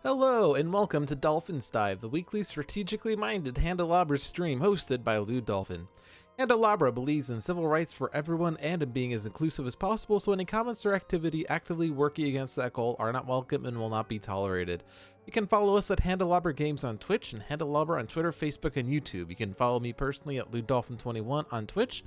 Hello and welcome to Dolphin's Dive, the weekly strategically minded Handelabra stream hosted by Dolphin. Handelabra believes in civil rights for everyone and in being as inclusive as possible, so any comments or activity actively working against that goal are not welcome and will not be tolerated. You can follow us at Handelabra Games on Twitch and Handelabra on Twitter, Facebook, and YouTube. You can follow me personally at Dolphin21 on Twitch.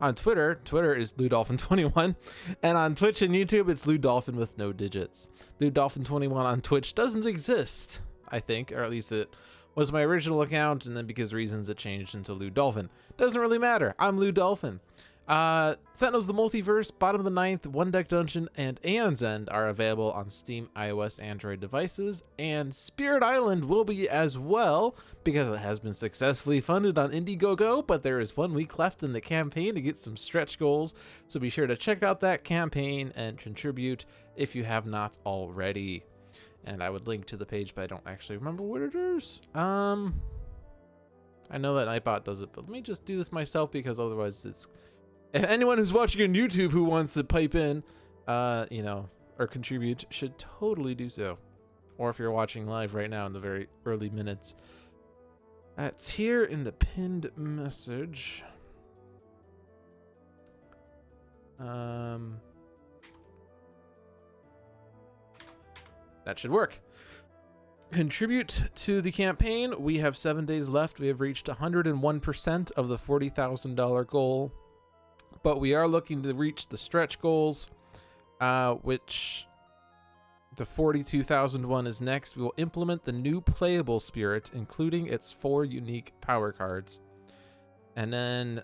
On Twitter is Dolphin21, and on Twitch and YouTube, it's Dolphin with no digits. Dolphin21 on Twitch doesn't exist, I think, or at least it was my original account, and then because of reasons it changed into Dolphin. Doesn't really matter. I'm Dolphin. Sentinels the Multiverse, Bottom of the Ninth, One Deck Dungeon, and Aeon's End are available on Steam, iOS, Android devices, and Spirit Island will be as well, because it has been successfully funded on Indiegogo, but there is 1 week left in the campaign to get some stretch goals, so be sure to check out that campaign and contribute if you have not already. And I would link to the page, but I don't actually remember what it is. I know that Nightbot does it, but let me just do this myself, because otherwise it's... If anyone who's watching on YouTube who wants to pipe in, or contribute, should totally do so. Or if you're watching live right now in the very early minutes, it's here in the pinned message. That should work. Contribute to the campaign. We have 7 days left. We have reached 101% of the $40,000 goal. But we are looking to reach the stretch goals, which the 42,000 one is next. We will implement the new playable spirit, including its 4 unique power cards. And then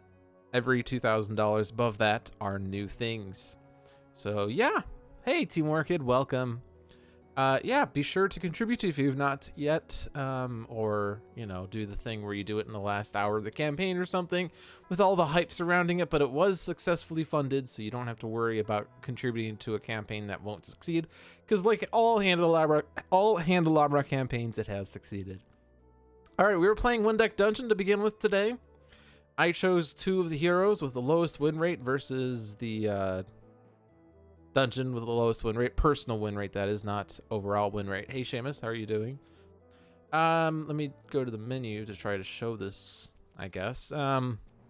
every $2,000 above that are new things. So yeah. Hey, Team Orchid, welcome. Yeah, be sure to contribute if you've not yet, or, do the thing where you do it in the last hour of the campaign or something with all the hype surrounding it, but it was successfully funded, so you don't have to worry about contributing to a campaign that won't succeed, because like all Handelabra campaigns, it has succeeded. All right, we were playing One Deck Dungeon to begin with today. I chose 2 of the heroes with the lowest win rate versus the, dungeon with the lowest win rate, personal win rate, that is, not overall win rate. Hey Seamus, how are you doing? Let me go to the menu to try to show this, I guess.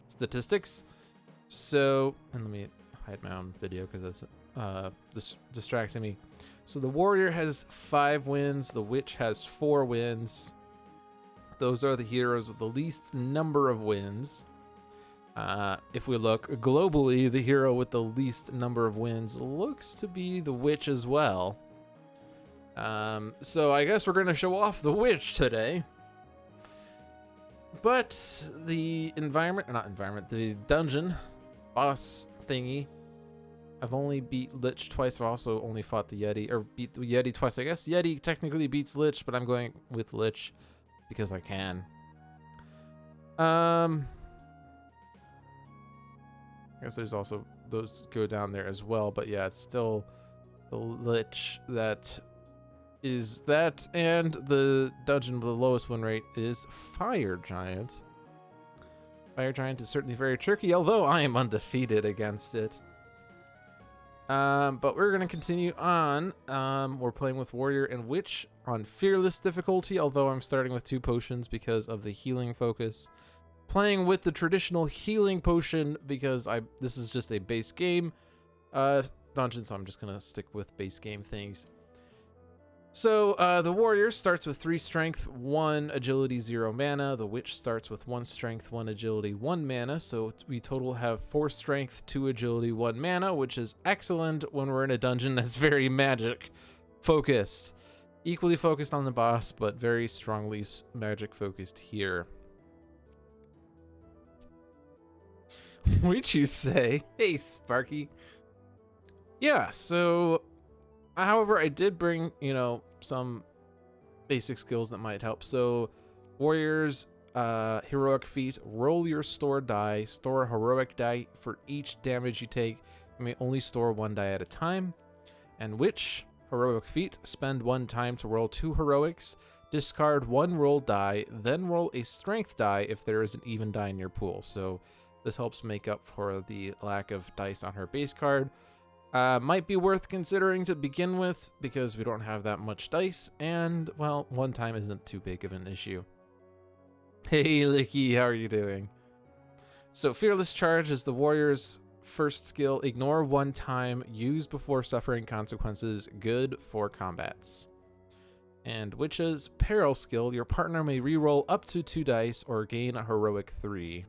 Statistics. So, and let me hide my own video because that's distracting me. So the warrior has 5 wins, the witch has 4 wins. Those are the heroes with the least number of wins. If we look globally, the hero with the least number of wins looks to be the witch as well. So I guess we're going to show off the witch today. But the the dungeon boss thingy, I've only beat Lich twice. I've also only fought the Yeti, or beat the Yeti twice. I guess Yeti technically beats Lich, but I'm going with Lich because I can. I guess there's also those go down there as well, but yeah, it's still the Lich that is that, and the dungeon with the lowest win rate is Fire Giant. Fire Giant is certainly very tricky, although I am undefeated against it. But we're going to continue on. We're playing with Warrior and Witch on Fearless difficulty, although I'm starting with 2 potions because of the healing focus. Playing with the traditional healing potion because this is just a base game dungeon, so I'm just gonna stick with base game things. So the warrior starts with 3 strength, 1 agility, 0 mana. The witch starts with 1 strength, 1 agility, 1 mana. So we total have 4 strength, 2 agility, 1 mana, which is excellent when we're in a dungeon that's very magic focused. Equally focused on the boss, but very strongly magic focused here. What you say? Hey, Sparky. Yeah, so, however, I did bring, some basic skills that might help. So, warriors, heroic feat, roll your store die, store a heroic die for each damage you take. You may only store 1 die at a time. And witch, heroic feat, spend 1 time to roll 2 heroics, discard 1 roll die, then roll a strength die if there is an even die in your pool. So, this helps make up for the lack of dice on her base card. Might be worth considering to begin with because we don't have that much dice, and, well, one time isn't too big of an issue. Hey, Licky, how are you doing? So, Fearless Charge is the warrior's first skill. Ignore one time, use before suffering consequences, good for combats. And Witch's Peril skill, your partner may reroll up to 2 dice or gain a heroic 3.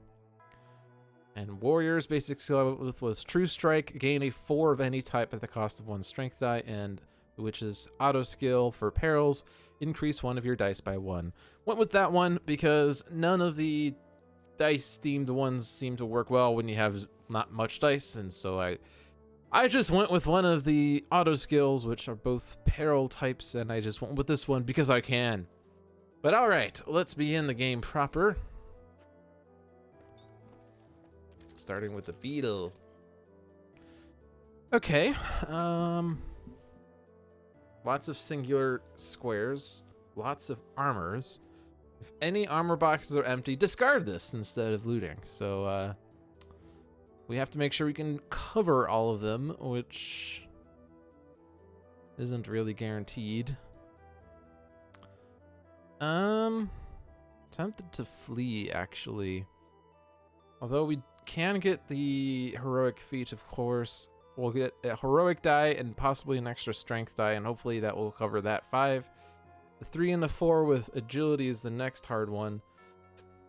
And Warrior's basic skill was True Strike, gain a 4 of any type at the cost of 1 strength die, and the Witch's auto skill for Perils, increase 1 of your dice by 1. Went with that one because none of the dice-themed ones seem to work well when you have not much dice, and so I just went with one of the auto skills, which are both Peril types, and I just went with this one because I can. But alright, let's begin the game proper. Starting with the beetle. Okay, lots of singular squares, lots of armors. If any armor boxes are empty, discard this instead of looting. So, we have to make sure we can cover all of them, which isn't really guaranteed. Tempted to flee, actually. Although we can get the heroic feat, of course. We'll get a heroic die and possibly an extra strength die, and hopefully that will cover that 5. The 3 and the 4 with agility is the next hard one.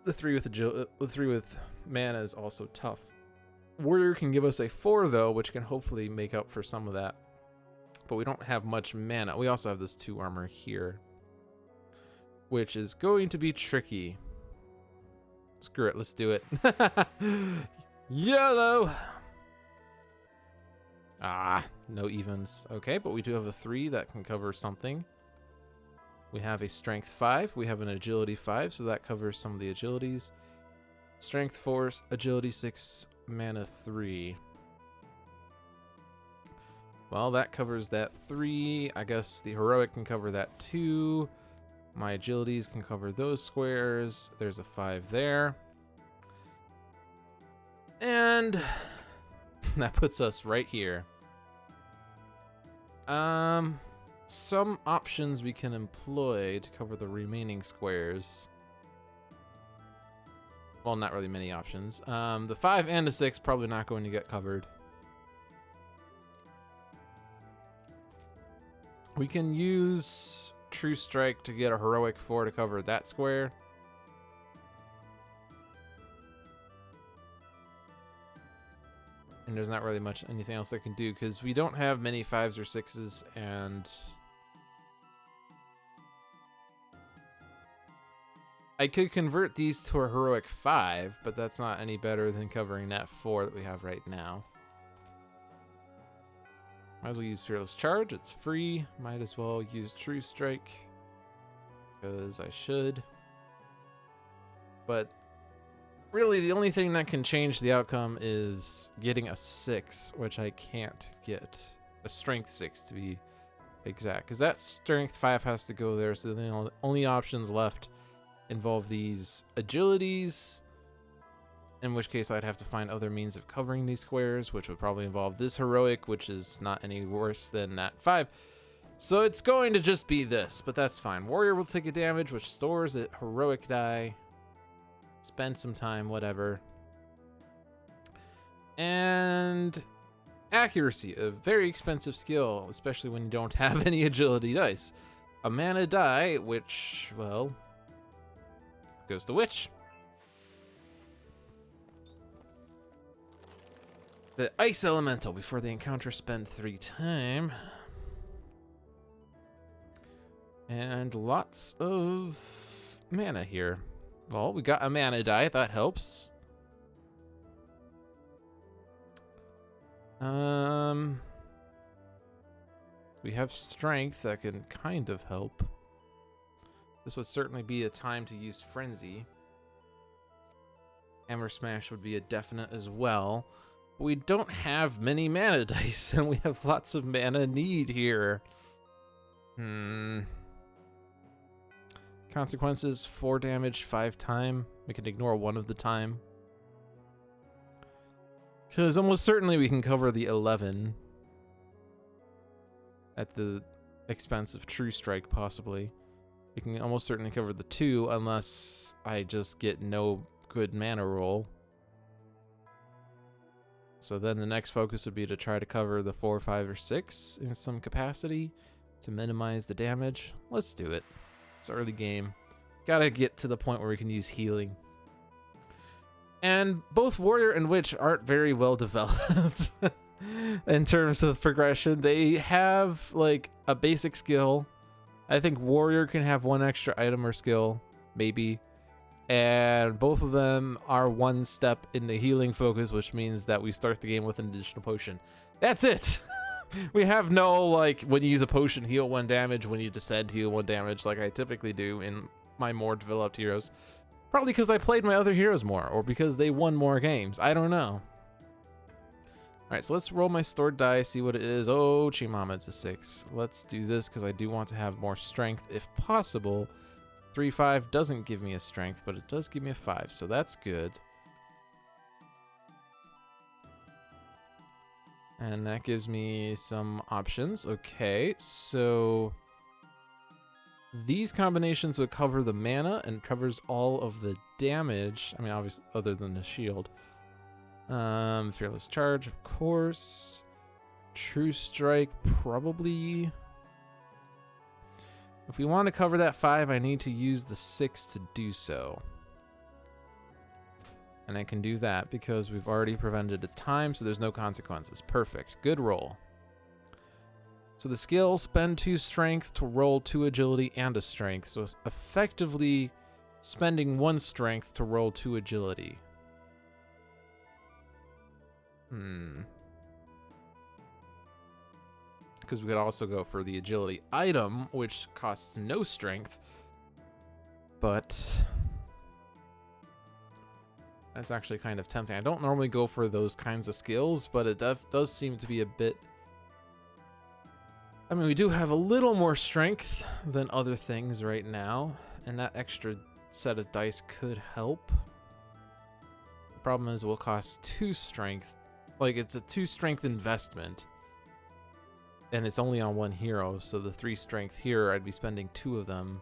The 3 with mana is also tough. Warrior can give us a 4 though, which can hopefully make up for some of that. But we don't have much mana. We also have this 2 armor here, which is going to be tricky. Screw it, let's do it. YOLO! Ah, no evens. Okay, but we do have a 3 that can cover something. We have a strength 5, we have an agility 5, so that covers some of the agilities. Strength 4, agility 6, mana 3. Well, that covers that 3. I guess the heroic can cover that 2. My agilities can cover those squares. There's a 5 there. And that puts us right here. Some options we can employ to cover the remaining squares. Well, not really many options. The 5 and the 6 probably not going to get covered. We can use True Strike to get a heroic 4 to cover that square. And there's not really much anything else I can do because we don't have many 5s or 6s, and I could convert these to a heroic 5, but that's not any better than covering that 4 that we have right now. Might as well use Fearless Charge, it's free. Might as well use True Strike, because I should. But really, the only thing that can change the outcome is getting a 6, which I can't get. A strength 6 to be exact, because that strength 5 has to go there, so the only options left involve these agilities, in which case I'd have to find other means of covering these squares, which would probably involve this heroic, which is not any worse than that 5. So it's going to just be this, but that's fine. Warrior will take a damage, which stores a heroic die. Spend some time, whatever. And accuracy, a very expensive skill, especially when you don't have any agility dice. A mana die, which, well, goes to Witch. The Ice Elemental. Before the encounter, spend 3 time. And lots of mana here. Well, we got a mana die, that helps. We have strength that can kind of help. This would certainly be a time to use Frenzy. Hammer Smash would be a definite as well. But we don't have many mana dice, and we have lots of mana need here. Consequences, 4 damage, 5 time. We can ignore 1 of the time. Because almost certainly we can cover the 11. at the expense of True Strike, possibly. We can almost certainly cover the 2 unless I just get no good mana roll. So then the next focus would be to try to cover the 4, 5, or 6 in some capacity to minimize the damage. Let's do it. It's early game. Gotta get to the point where we can use healing. And both Warrior and Witch aren't very well developed in terms of progression. They have like a basic skill. I think Warrior can have 1 extra item or skill, maybe. And both of them are 1 step in the healing focus, which means that we start the game with an additional potion. That's it! We have no, like, when you use a potion, heal 1 damage, when you descend, heal 1 damage, like I typically do in my more developed heroes. Probably because I played my other heroes more, or because they won more games. I don't know. Alright, so let's roll my stored die, see what it is. Oh, Chimama, it's a 6. Let's do this because I do want to have more strength if possible. 3, 5 doesn't give me a strength, but it does give me a 5, so that's good. And that gives me some options. Okay, so these combinations would cover the mana and covers all of the damage. I mean, obviously, other than the shield. Fearless Charge, of course. True Strike, probably. If we want to cover that 5, I need to use the 6 to do so. And I can do that because we've already prevented a time, so there's no consequences. Perfect. Good roll. So the skill, spend 2 strength to roll 2 agility and a strength. So it's effectively spending 1 strength to roll 2 agility. Because we could also go for the agility item, which costs no strength. But that's actually kind of tempting. I don't normally go for those kinds of skills, but it does seem to be a bit... I mean, we do have a little more strength than other things right now, and that extra set of dice could help. The problem is it will cost 2 strength. Like, it's a 2 strength investment, and it's only on 1 hero, so the 3 strength here, I'd be spending 2 of them.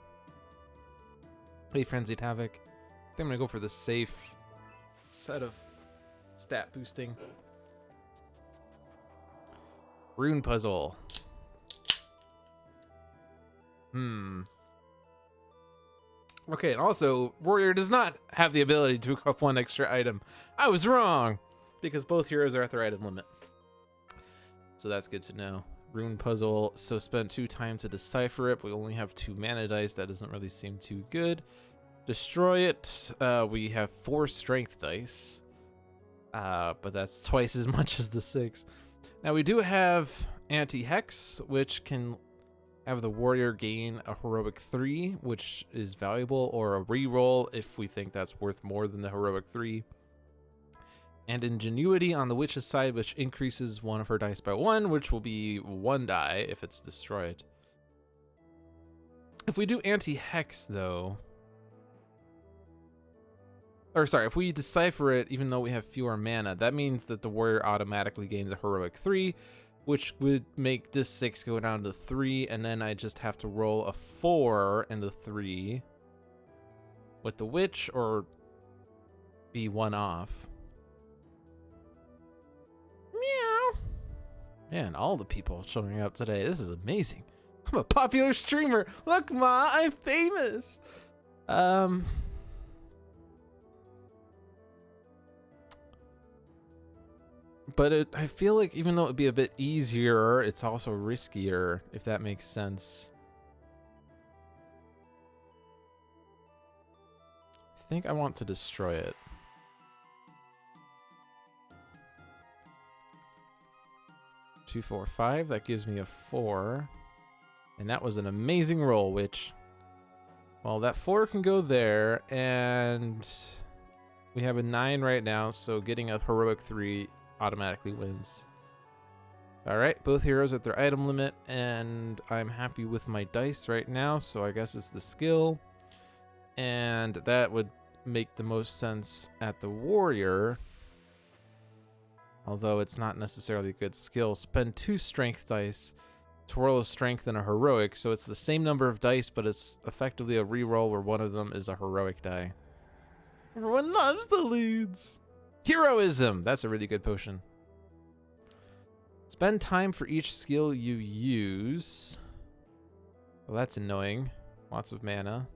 Hey, Frenzied Havoc. I think I'm gonna go for the safe set of stat boosting. Rune Puzzle. Okay, and also, Warrior does not have the ability to equip 1 extra item. I was wrong! Because both heroes are at their item limit. So that's good to know. Rune Puzzle, so spend 2 time to decipher it. We only have 2 mana dice. That doesn't really seem too good. Destroy it. We have 4 strength dice. But that's twice as much as the 6. Now we do have Anti-Hex, which can have the warrior gain a heroic 3, which is valuable, or a reroll if we think that's worth more than the heroic 3. And Ingenuity on the witch's side, which increases 1 of her dice by 1, which will be 1 die if it's destroyed. If we do Anti-Hex, though... Or sorry, if we decipher it, even though we have fewer mana, that means that the warrior automatically gains a heroic 3, which would make this 6 go down to 3, and then I just have to roll a 4 and a 3 with the witch, or be 1 off. Meow. Man, all the people showing up today. This is amazing. I'm a popular streamer. Look, Ma, I'm famous. But I feel like even though it'd be a bit easier, it's also riskier, if that makes sense. I think I want to destroy it. Two, 4, 5. That gives me a 4. And that was an amazing roll, which... Well, that 4 can go there, and... We have a 9 right now, so getting a heroic 3 automatically wins. Alright, both heroes at their item limit, and I'm happy with my dice right now, so I guess it's the skill. And that would make the most sense at the warrior. Although it's not necessarily a good skill. Spend 2 strength dice to roll a strength and a heroic, so it's the same number of dice, but it's effectively a reroll where one of them is a heroic die. Everyone loves the leads. Heroism! That's a really good potion. Spend time for each skill you use. Well, that's annoying. Lots of mana.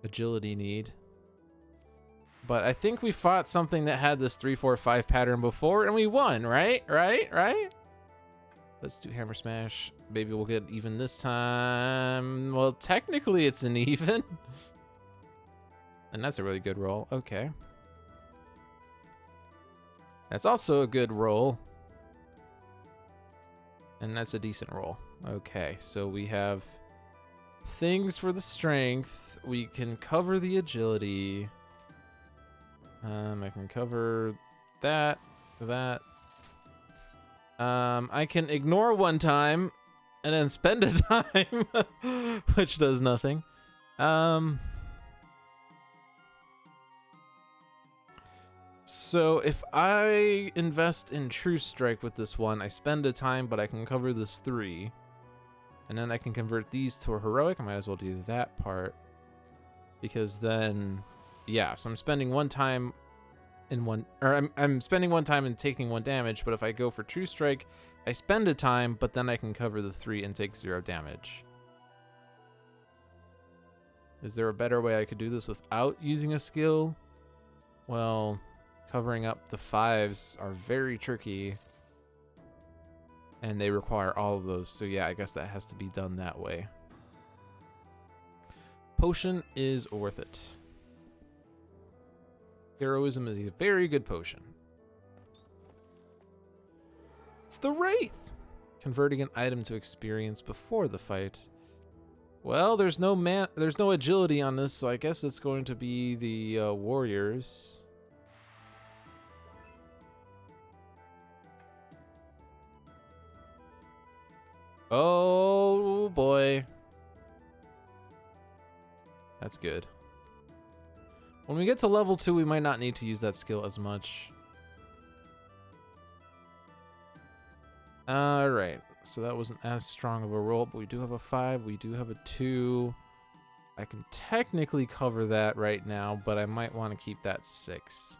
Agility need. But I think we fought something that had this 3-4-5 pattern before, and we won, right? Right? Let's do Hammer Smash. Maybe we'll get even this time. Well, technically it's an even. And that's a really good roll. Okay. That's also a good roll. And that's a decent roll. Okay, so we have things for the strength. We can cover the agility. I can cover that. I can ignore one time and then spend a time, which does nothing. So if I invest in True Strike with this one, I spend a time, but I can cover this 3. And then I can convert these to a heroic. I might as well do that part. Because then, yeah, so I'm spending one time in one, or I'm spending one time and taking 1 damage, but if I go for True Strike, I spend a time, but then I can cover the 3 and take 0 damage. Is there a better way I could do this without using a skill? Well, covering up the 5s are very tricky, and they require all of those, so yeah, I guess that has to be done that way. Potion is worth it. Heroism is a very good potion. It's the Wraith! Converting an item to experience before the fight. Well, there's no agility on this, so I guess it's going to be the warriors. Oh boy. That's good. When we get to level 2, we might not need to use that skill as much. Alright, so that wasn't as strong of a roll, but we do have a 5, we do have a 2. I can technically cover that right now, but I might want to keep that 6.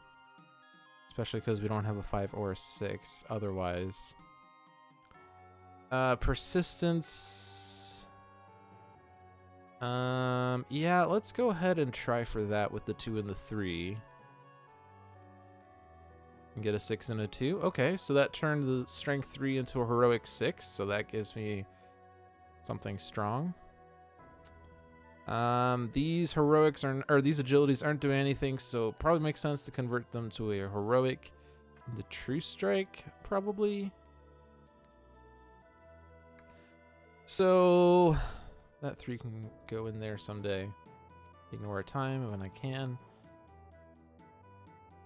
Especially because we don't have a 5 or a 6 otherwise. Persistence. Yeah, let's go ahead and try for that with the 2 and the 3. And get a 6 and a 2. Okay, so that turned the strength 3 into a heroic 6, so that gives me something strong. These heroics or these agilities aren't doing anything, so it probably makes sense to convert them to a heroic. The True Strike, probably. So that 3 can go in there someday. Ignore a time when I can.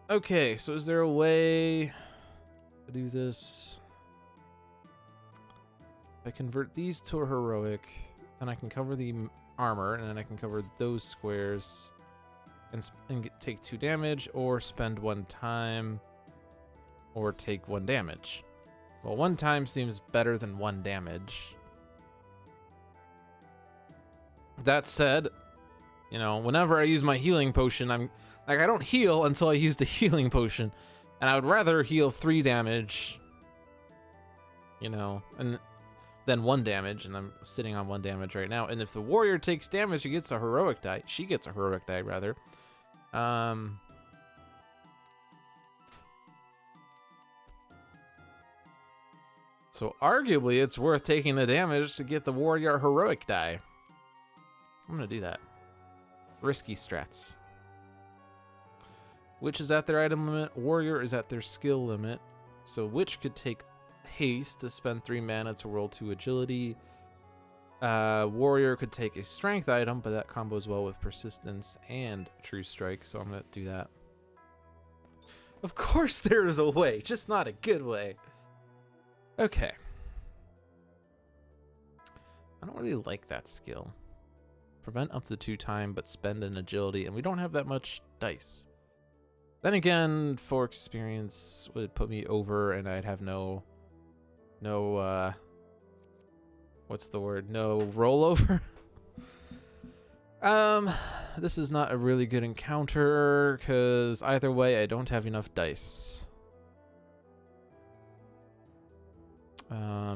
Okay, so is there a way to do this? If I convert these to a heroic, then I can cover the armor, and then I can cover those squares and take 2 damage, or spend 1 time, or take 1 damage. Well, 1 time seems better than 1 damage. That said, you know, whenever I use my healing potion, I don't heal until I use the healing potion, and I would rather heal 3 damage, you know, and then 1 damage, and I'm sitting on 1 damage right now. And if the warrior takes damage, she gets a heroic die. She gets a heroic die, rather. So arguably, it's worth taking the damage to get the warrior heroic die. I'm gonna do that. Risky strats. Witch is at their item limit. Warrior is at their skill limit. So Witch could take haste to spend 3 mana to roll 2 agility. Warrior could take a strength item, but that combos well with persistence and True Strike, so I'm gonna do that. Of course there is a way, just not a good way. Okay. I don't really like that skill. Prevent up to 2 time, but spend an agility, and we don't have that much dice. Then again, 4 experience would put me over, and I'd have no what's the word? No rollover. This is not a really good encounter because either way, I don't have enough dice. I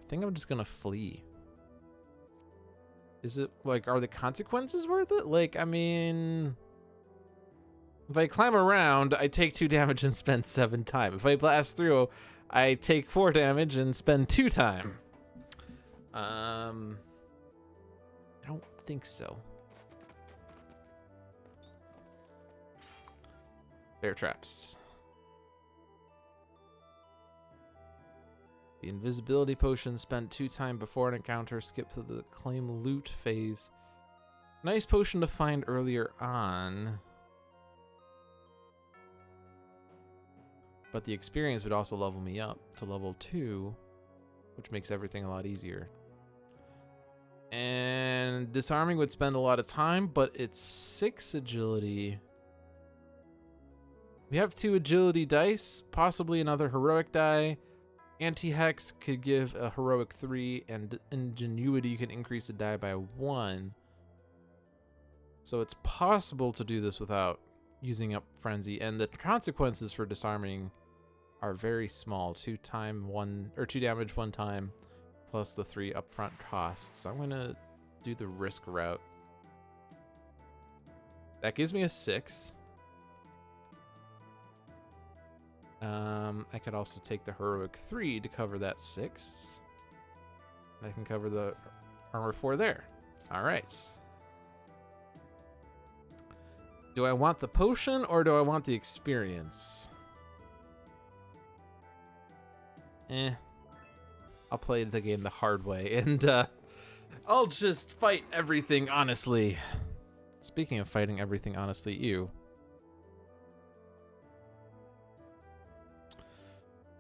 think I'm just gonna flee. Is it like, are the consequences worth it? Like, I mean, if I climb around, I take 2 damage and spend 7 time. If I blast through, I take 4 damage and spend 2 time. I don't think so. Bear traps. The invisibility potion spent 2 time before an encounter. Skip to the claim loot phase. Nice potion to find earlier on. But the experience would also level me up to level 2, which makes everything a lot easier. And disarming would spend a lot of time, but it's 6 agility. We have 2 agility dice, possibly another heroic die. Anti-hex could give a heroic 3, and ingenuity can increase the die by 1. So it's possible to do this without using up frenzy, and the consequences for disarming are very small. 2 damage 1 time, plus the 3 upfront costs. So I'm gonna do the risk route. That gives me a 6. I could also take the heroic 3 to cover that 6. I can cover the armor 4 there. All right. Do I want the potion or do I want the experience? I'll play the game the hard way, and I'll just fight everything honestly. Speaking of fighting everything honestly,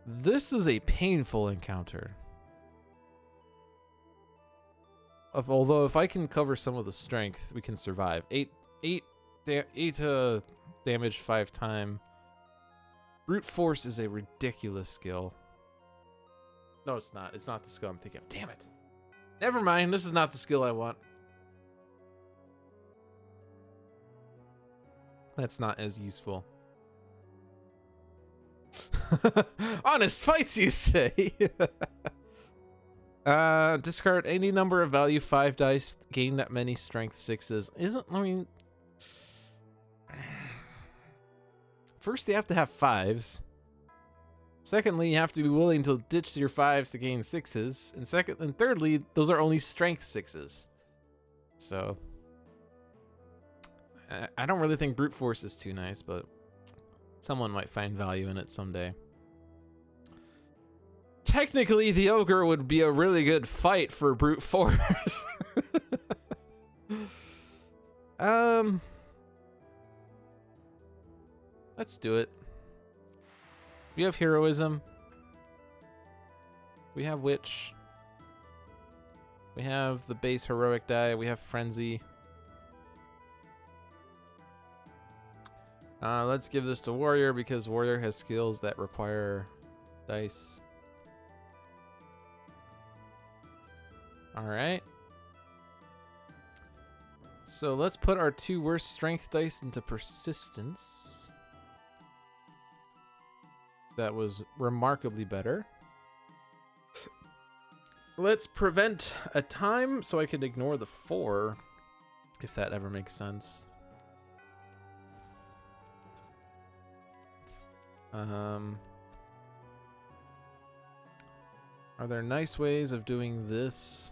this is a painful encounter. Although if I can cover some of the strength, we can survive. 8 damage 5 time. Brute force is a ridiculous skill. No, it's not. It's not the skill I'm thinking of. Damn it. Never mind. This is not the skill I want. That's not as useful. Honest fights, you say? Discard any number of value 5 dice. Gain that many strength 6s. First, you have to have 5s. Secondly, you have to be willing to ditch your 5s to gain 6s. And thirdly, those are only strength 6s. So, I don't really think brute force is too nice, but someone might find value in it someday. Technically, the ogre would be a really good fight for brute force. Let's do it. We have heroism. We have witch. We have the base heroic die. We have frenzy. Let's give this to warrior because warrior has skills that require dice. All right. So let's put our 2 worst strength dice into persistence. That was remarkably better. Let's prevent a time so I can ignore the 4, if that ever makes sense. Are there nice ways of doing this?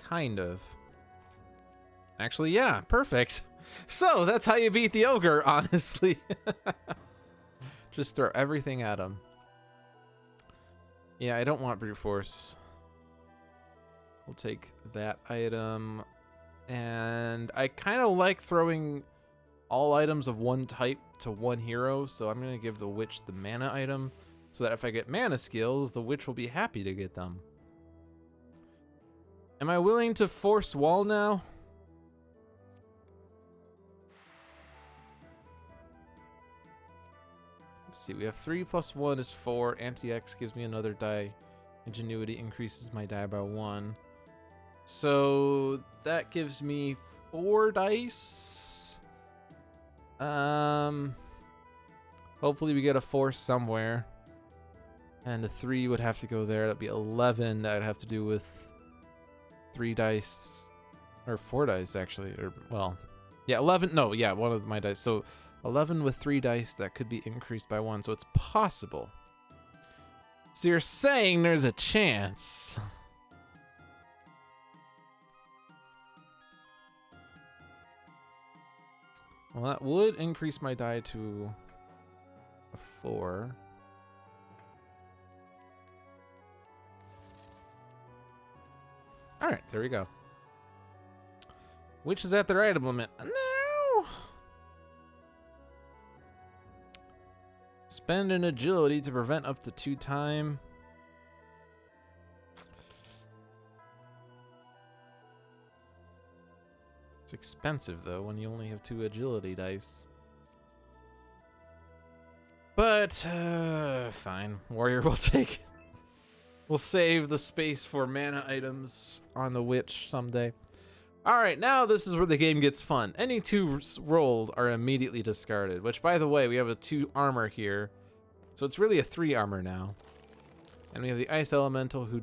Kind of. Actually, yeah, perfect. So that's how you beat the ogre, honestly. Just throw everything at him. Yeah, I don't want brute force. We'll take that item. And I kind of like throwing all items of one type to one hero, so I'm going to give the witch the mana item, so that if I get mana skills, the witch will be happy to get them. Am I willing to force wall now? see. We have 3 plus 1 is 4. Anti-X gives me another die. Ingenuity increases my die by 1. So that gives me 4 dice. Hopefully we get a 4 somewhere. And a 3 would have to go there. That'd be 11. That I'd have to do with 3 dice. Or 4 dice, actually. Or, well, yeah, 11. No, yeah, one of my dice. So 11 with 3 dice, that could be increased by 1. So it's possible. So you're saying there's a chance. Well, that would increase my die to a 4. All right, there we go. Which is at their item limit. No! Spend an agility to prevent up to 2 time. It's expensive, though, when you only have 2 agility dice. But, fine. Warrior will take it. We'll save the space for mana items on the Witch someday. Alright, now this is where the game gets fun. Any 2 rolled are immediately discarded, which, by the way, we have a 2 armor here. So it's really a 3 armor now. And we have the Ice Elemental who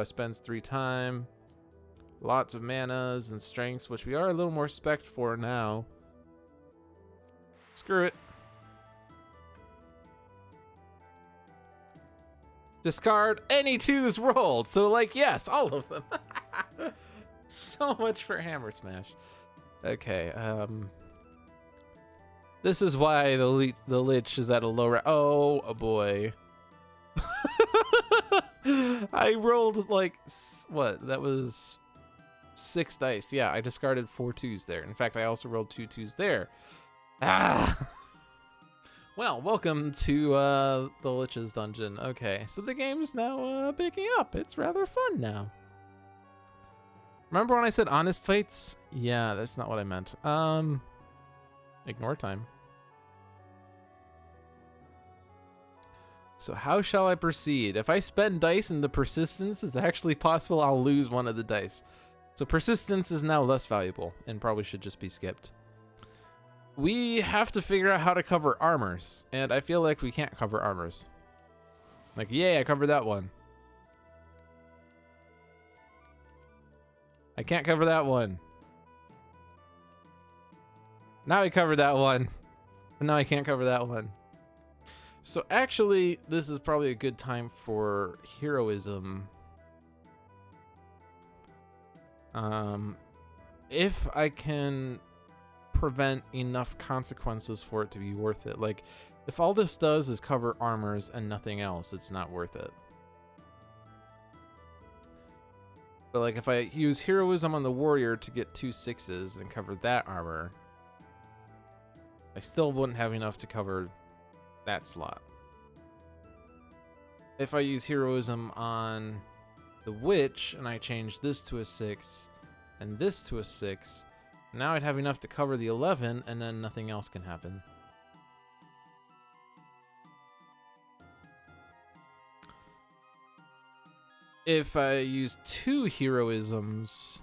spends 3 time. Lots of manas and strengths, which we are a little more spec'd for now. Screw it. Discard any 2s rolled. So, like, yes, all of them. So much for Hammer Smash. Okay, this is why the Lich is at a low oh boy. I rolled, like, what? That was 6 dice. Yeah, I discarded 4 2s there. In fact, I also rolled 2 2s there. Ah! Well, welcome to the Lich's dungeon. Okay, so the game's now picking up. It's rather fun now. Remember when I said honest fights? Yeah, that's not what I meant. Ignore time. So how shall I proceed? If I spend dice into persistence, it's actually possible I'll lose one of the dice. So persistence is now less valuable and probably should just be skipped. We have to figure out how to cover armors, and I feel like we can't cover armors. Like, yay, I covered that one. I can't cover that one. Now I covered that one. But now I can't cover that one. So actually, this is probably a good time for heroism. If I can prevent enough consequences for it to be worth it. Like, if all this does is cover armors and nothing else, it's not worth it. But like, if I use heroism on the warrior to get 2 6s and cover that armor, I still wouldn't have enough to cover that slot. If I use heroism on the witch and I change this to a 6 and this to a 6, now I'd have enough to cover the 11 and then nothing else can happen. If I use 2 heroisms,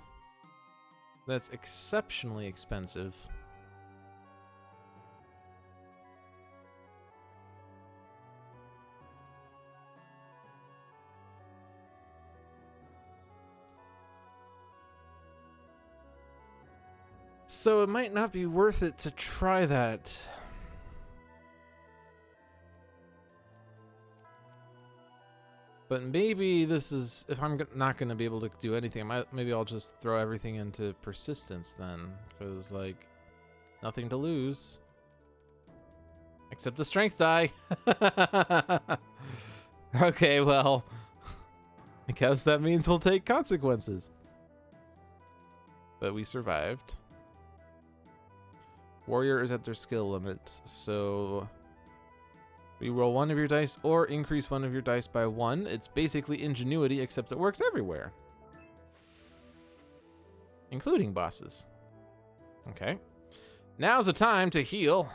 that's exceptionally expensive. So it might not be worth it to try that. But maybe this is, if I'm not going to be able to do anything, maybe I'll just throw everything into persistence then. Because, like, nothing to lose. Except the strength die. Okay, well, I guess that means we'll take consequences. But we survived. Warrior is at their skill limit, so re-roll 1 of your dice or increase 1 of your dice by 1. It's basically ingenuity, except it works everywhere. Including bosses. Okay. Now's the time to heal.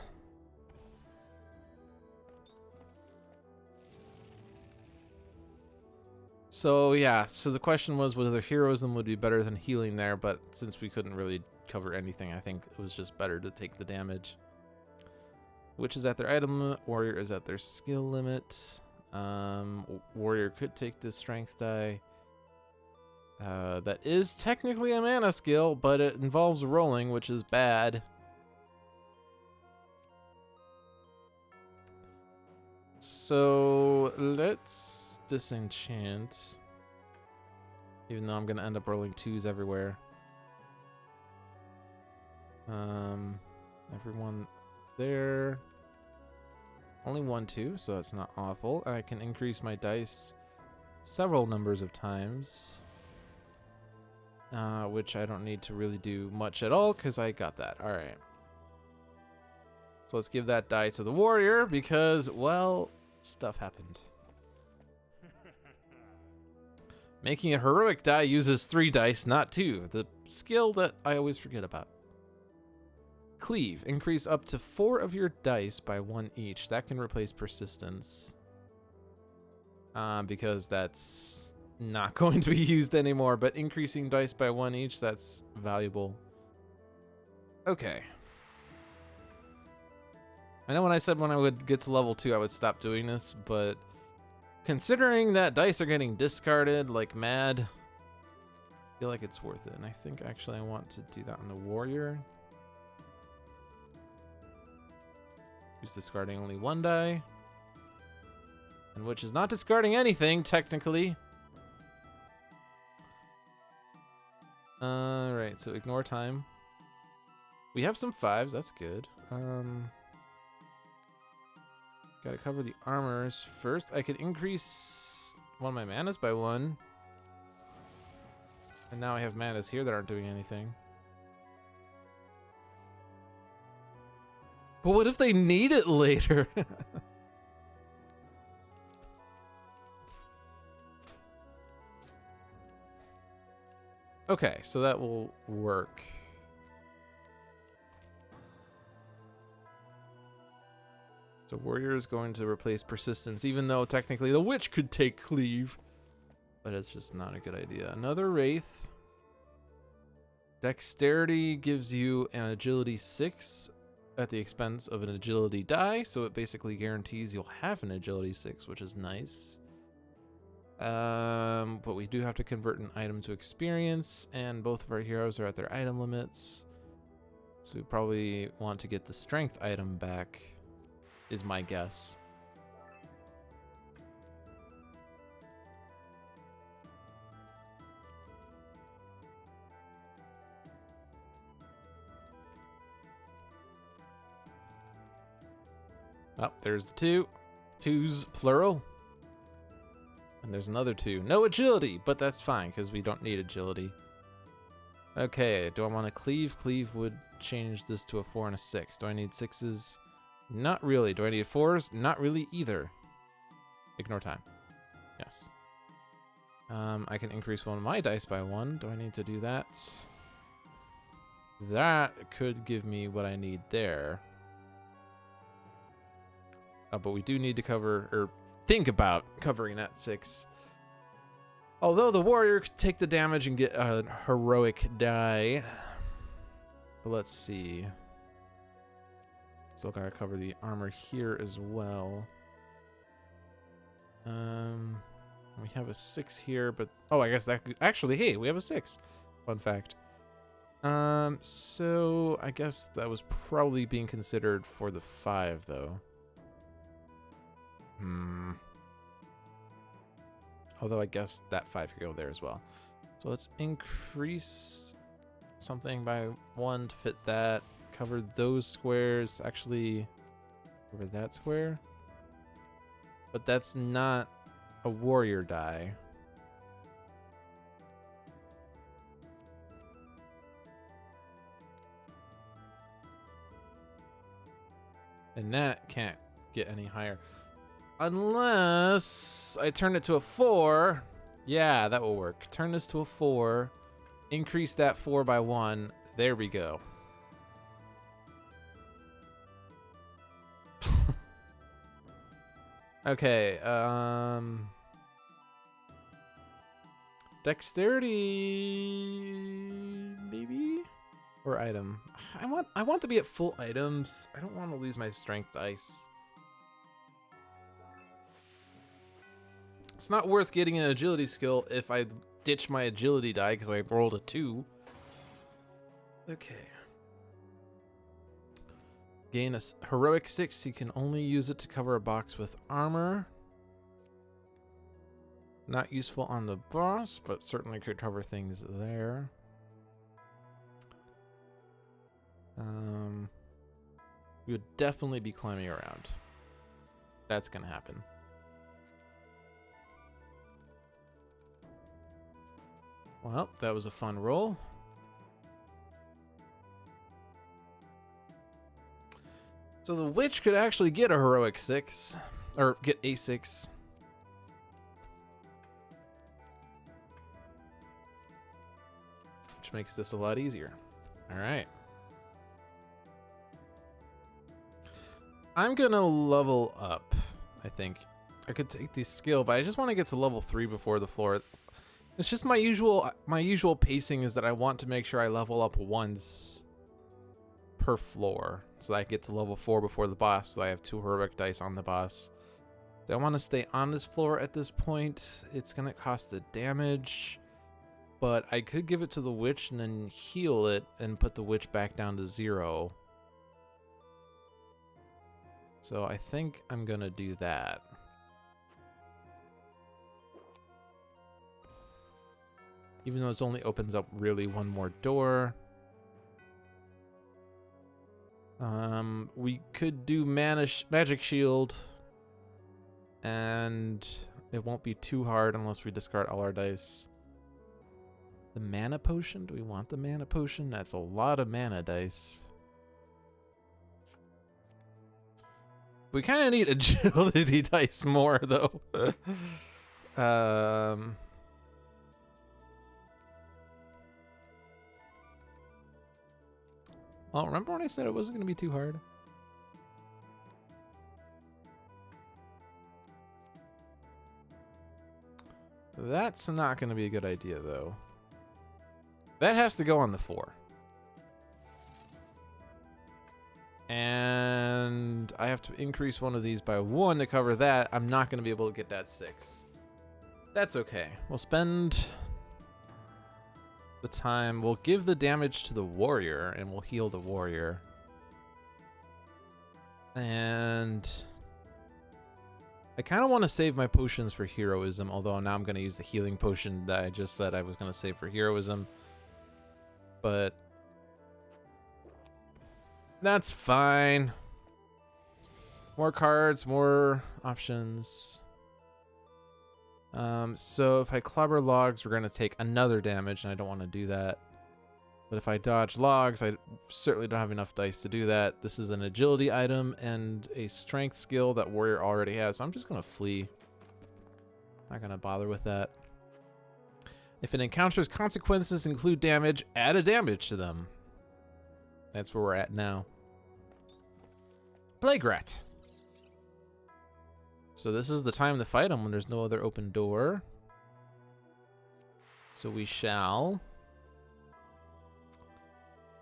So yeah, so the question was whether heroism would be better than healing there, but since we couldn't really cover anything, I think it was just better to take the damage. Witch is at their item limit, warrior is at their skill limit. Warrior could take the strength die. That is technically a mana skill, but it involves rolling, which is bad. So let's disenchant. Even though I'm gonna end up rolling 2s everywhere. Everyone there. Only 1 2, so that's not awful. And I can increase my dice several numbers of times. Which I don't need to really do much at all, because I got that. Alright. So let's give that die to the warrior, because, well, stuff happened. Making a heroic die uses 3 dice, not 2. The skill that I always forget about. Cleave. Increase up to 4 of your dice by 1 each. That can replace persistence. Because that's not going to be used anymore, but increasing dice by 1 each, that's valuable. Okay. I know when I said when I would get to level 2, I would stop doing this, but considering that dice are getting discarded like mad, I feel like it's worth it. And I think actually I want to do that on the warrior. Who's discarding only 1 die. And which is not discarding anything, technically. Alright, so ignore time. We have some 5s, that's good. Gotta cover the armors first. I could increase one of my manas by 1. And now I have manas here that aren't doing anything. But what if they need it later? Okay, so that will work. So warrior is going to replace persistence, even though technically the witch could take cleave. But it's just not a good idea. Another wraith. Dexterity gives you an agility 6 at the expense of an agility die, so it basically guarantees you'll have an agility 6, which is nice. But we do have to convert an item to experience, and both of our heroes are at their item limits. So we probably want to get the strength item back, is my guess. Oh, there's the 2. 2's plural. And there's another 2. No agility, but that's fine, because we don't need agility. Okay, do I want to cleave? Cleave would change this to a 4 and a 6. Do I need 6s? Not really. Do I need 4s? Not really either. Ignore time. Yes. I can increase one of my dice by 1. Do I need to do that? That could give me what I need there. But we do need to cover, or think about covering that 6. Although the warrior could take the damage and get a heroic die. But let's see. Still gotta cover the armor here as well. We have a 6 here, but oh, I guess that could, actually, hey, we have a 6. Fun fact. So I guess that was probably being considered for the 5 though. Although I guess that 5 could go there as well. So let's increase something by 1 to fit that. Cover those squares. Actually, cover that square. But that's not a warrior die. And that can't get any higher. Unless I turn it to a 4. Yeah, that will work. Turn this to a 4. Increase that 4 by 1. There we go. Okay, Dexterity, maybe? Or item. I want to be at full items. I don't want to lose my strength dice. It's not worth getting an agility skill if I ditch my agility die because I rolled a 2. Okay. Gain a heroic 6. You can only use it to cover a box with armor. Not useful on the boss, but certainly could cover things there. We would definitely be climbing around. That's gonna happen. Well, that was a fun roll. So the witch could actually get a heroic 6, or get a 6. Which makes this a lot easier. All right. I'm gonna level up, I think. I could take this skill, but I just want to get to level 3 before the floor. It's just my usual pacing is that I want to make sure I level up once per floor, so that I get to level 4 before the boss, so I have 2 heroic dice on the boss. Do I want to stay on this floor at this point? It's gonna cost the damage, but I could give it to the witch and then heal it and put the witch back down to 0. So I think I'm gonna do that. Even though it only opens up really one more door. We could do magic shield, and it won't be too hard unless we discard all our dice. The mana potion? Do we want the mana potion? That's a lot of mana dice. We kind of need agility dice more, though. Well, remember when I said it wasn't going to be too hard? That's not going to be a good idea, though. That has to go on the 4. And I have to increase one of these by 1 to cover that. I'm not going to be able to get that 6. That's okay. We'll spend the time. We'll give the damage to the warrior, and we'll heal the warrior. And I kind of want to save my potions for heroism, although now I'm going to use the healing potion that I just said I was going to save for heroism. But that's fine. More cards, more options. So if I clobber logs, we're going to take another damage, and I don't want to do that. But if I dodge logs, I certainly don't have enough dice to do that. This is an agility item and a strength skill that warrior already has, so I'm just going to flee. Not going to bother with that. If it encounters consequences include damage, add a damage to them. That's where we're at now. Plague Rat. So this is the time to fight him when there's no other open door. So we shall.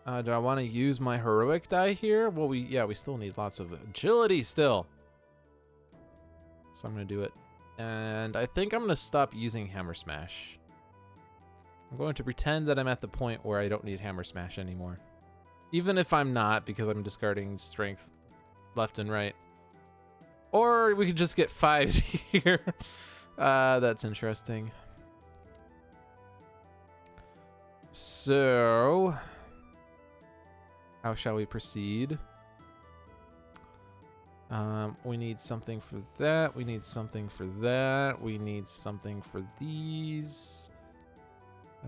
Do I want to use my heroic die here? Well, we still need lots of agility still. So I'm going to do it. And I think I'm going to stop using Hammer Smash. I'm going to pretend that I'm at the point where I don't need Hammer Smash anymore. Even if I'm not, because I'm discarding strength left and right. Or we could just get 5s here. That's interesting. So, how shall we proceed? We need something for that. We need something for that. We need something for these.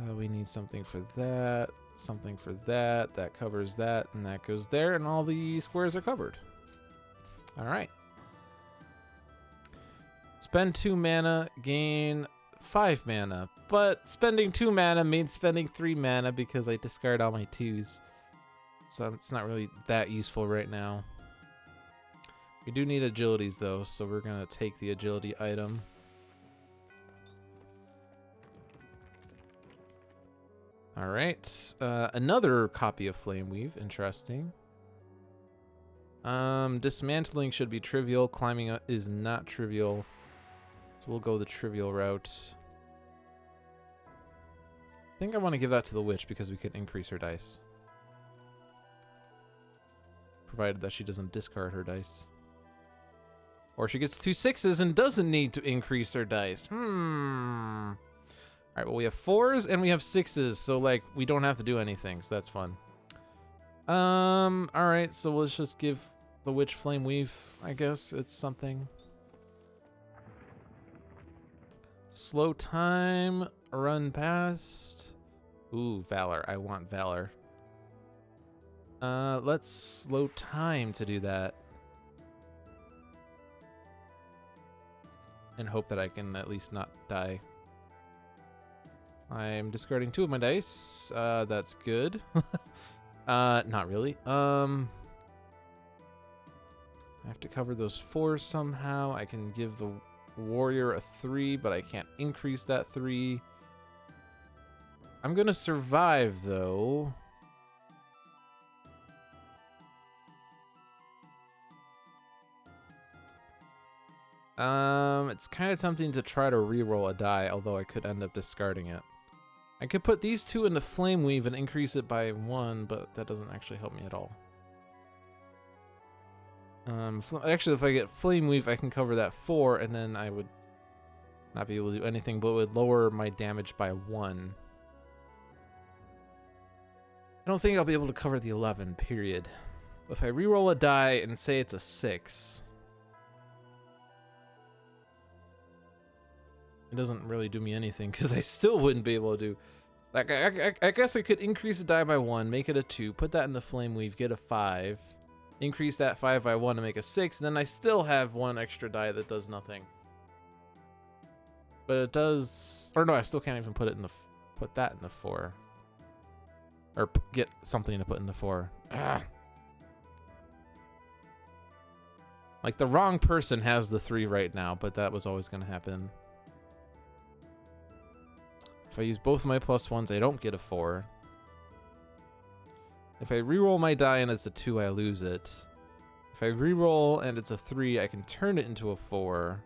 We need something for that. Something for that. That covers that, and that goes there, and all the squares are covered. All right. Spend 2 mana, gain 5 mana. But spending 2 mana means spending 3 mana because I discard all my 2s. So it's not really that useful right now. We do need agilities though, so we're going to take the agility item. All right. Another copy of Flame Weave. Interesting. Dismantling should be trivial. Climbing is not trivial. So we'll go the trivial route. I think I want to give that to the witch because we can increase her dice. Provided that she doesn't discard her dice. Or she gets 2 6s and doesn't need to increase her dice. Alright, well we have 4s and we have 6s, so like we don't have to do anything, so that's fun. Alright, so let's just give the witch Flame Weave, I guess it's something. Slow time, run past. Ooh, Valor. I want Valor. Let's slow time to do that. And hope that I can at least not die. I'm discarding 2 of my dice. That's good. Not really. I have to cover those 4 somehow. I can give the warrior a 3, but I can't increase that 3. I'm gonna survive, though. It's kind of tempting to try to reroll a die, although I could end up discarding it. I could put these 2 into Flame Weave and increase it by 1, but that doesn't actually help me at all. Actually, if I get Flame Weave, I can cover that 4, and then I would not be able to do anything, but it would lower my damage by 1. I don't think I'll be able to cover the 11, period. If I reroll a die and say it's a 6... it doesn't really do me anything because I still wouldn't be able to do. Like, I guess I could increase the die by 1, make it a 2, put that in the Flame Weave, get a 5, increase that 5 by 1 to make a 6, and then I still have 1 extra die that does nothing. But it does, or no, I still can't even put it in the put that in the 4, or get something to put in the 4. Ah. Like the wrong person has the 3 right now, but that was always going to happen. If I use both of my +1s, I don't get a 4. If I reroll my die and it's a 2, I lose it. If I reroll and it's a 3, I can turn it into a 4.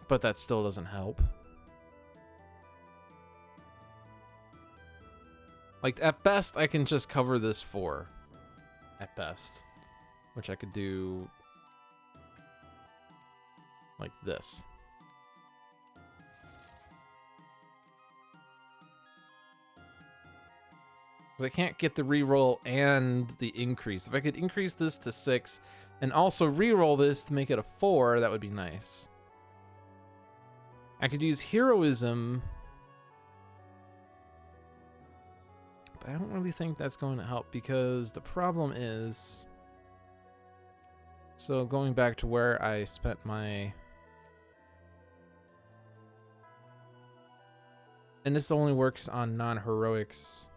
But that still doesn't help. Like, at best, I can just cover this 4. At best. Which I could do... like this. I can't get the reroll and the increase. If I could increase this to 6 and also reroll this to make it a 4, that would be nice. I could use heroism, but I don't really think that's going to help because the problem is... so going back to where I spent my... and this only works on non-heroics.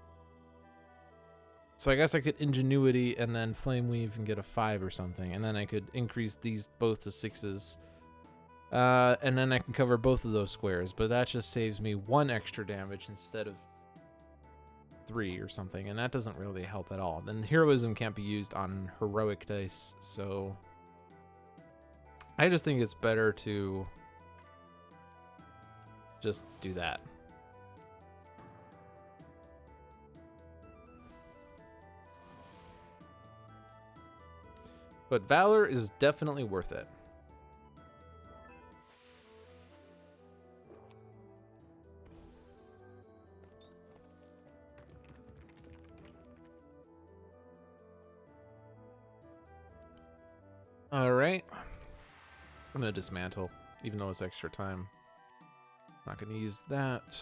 So I guess I could Ingenuity and then Flame Weave and get a 5 or something. And then I could increase these both to 6s. And then I can cover both of those squares. But that just saves me 1 extra damage instead of 3 or something. And that doesn't really help at all. Then heroism can't be used on heroic dice. So I just think it's better to just do that. But Valor is definitely worth it. All right. I'm going to dismantle, even though it's extra time. Not going to use that.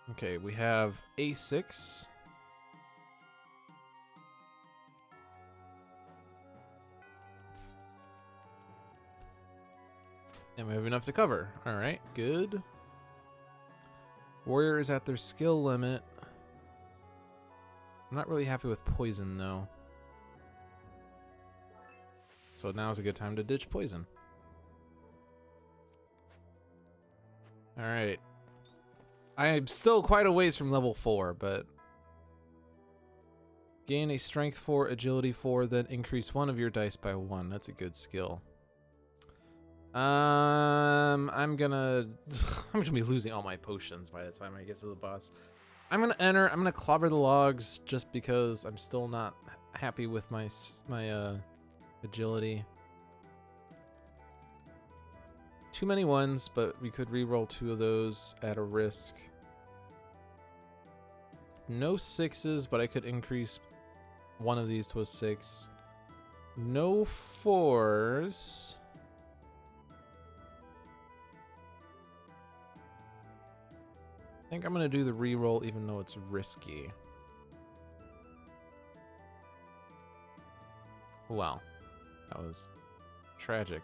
Okay, we have A6. And we have enough to cover. All right, good. Warrior is at their skill limit. I'm not really happy with poison, though. So now's a good time to ditch poison. All right. I'm still quite a ways from level 4, but gain a strength 4, agility 4, then increase one of your dice by 1. That's a good skill. I'm gonna be losing all my potions by the time I get to the boss. I'm gonna clobber the logs just because I'm still not happy with my agility. Too many ones, but we could reroll 2 of those at a risk. No 6s, but I could increase one of these to a 6. No 4s. I think I'm gonna do the reroll even though it's risky. Wow, that was tragic.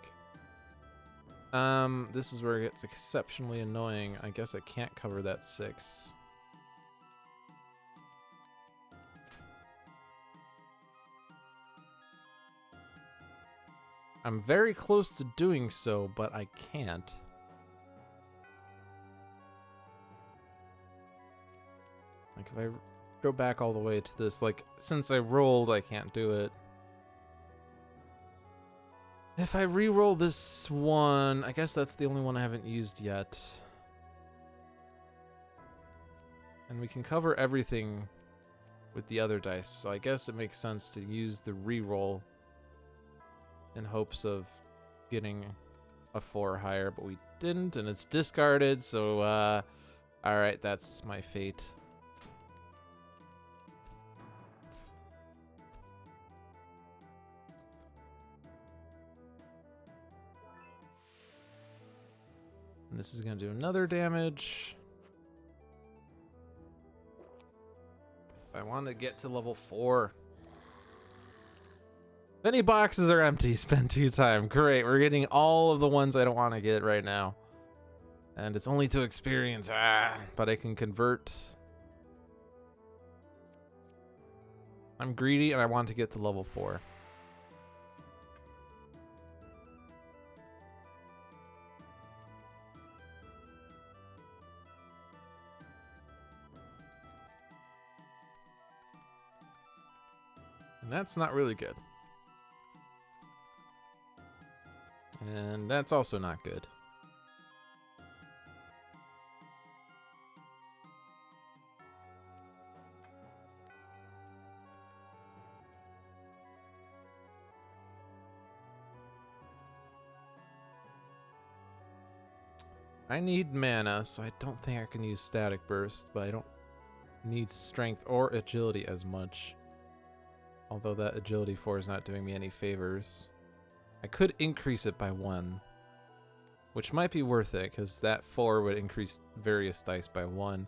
This is where it gets exceptionally annoying. I guess I can't cover that 6. I'm very close to doing so, but I can't. Like, if I go back all the way to this, like, since I rolled, I can't do it. If I re-roll this one, I guess that's the only one I haven't used yet. And we can cover everything with the other dice, so I guess it makes sense to use the re-roll in hopes of getting a 4 or higher, but we didn't, and it's discarded, so, alright, that's my fate. And this is going to do another damage. If I want to get to level 4. If any boxes are empty, spend 2 time. Great, we're getting all of the ones I don't want to get right now. And it's only to experience. But I can convert. I'm greedy and I want to get to level 4. And that's not really good. And that's also not good. I need mana, so I don't think I can use Static Burst, but I don't need Strength or Agility as much. Although that Agility 4 is not doing me any favors. I could increase it by 1, which might be worth it, because that 4 would increase various dice by 1.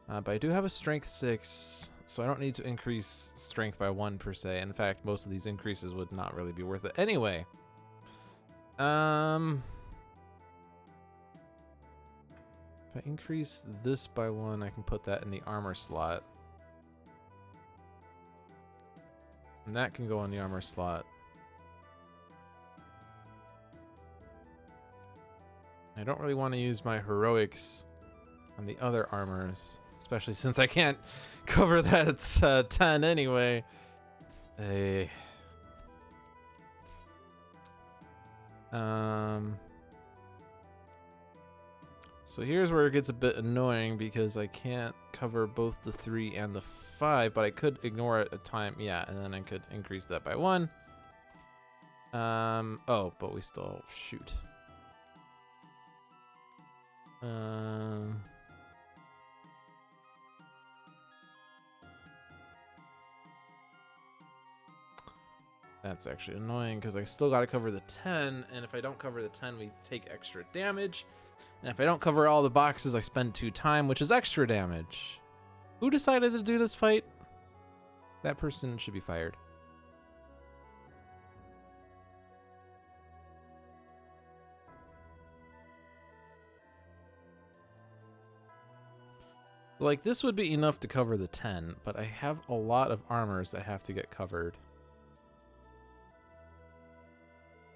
But I do have a Strength 6, so I don't need to increase Strength by 1 per se. In fact, most of these increases would not really be worth it. Anyway. If I increase this by 1, I can put that in the armor slot. And that can go in the armor slot. I don't really want to use my heroics on the other armors, especially since I can't cover that 10 anyway. Hey. So here's where it gets a bit annoying because I can't cover both the 3 and the 5, but I could ignore it a time. Yeah, and then I could increase that by 1. Oh, but we still shoot. That's actually annoying because I still got to cover the 10, and if I don't cover the 10, we take extra damage. And if I don't cover all the boxes, I spend 2 time, which is extra damage. Who decided to do this fight? That person should be fired. Like, this would be enough to cover the 10, but I have a lot of armors that have to get covered.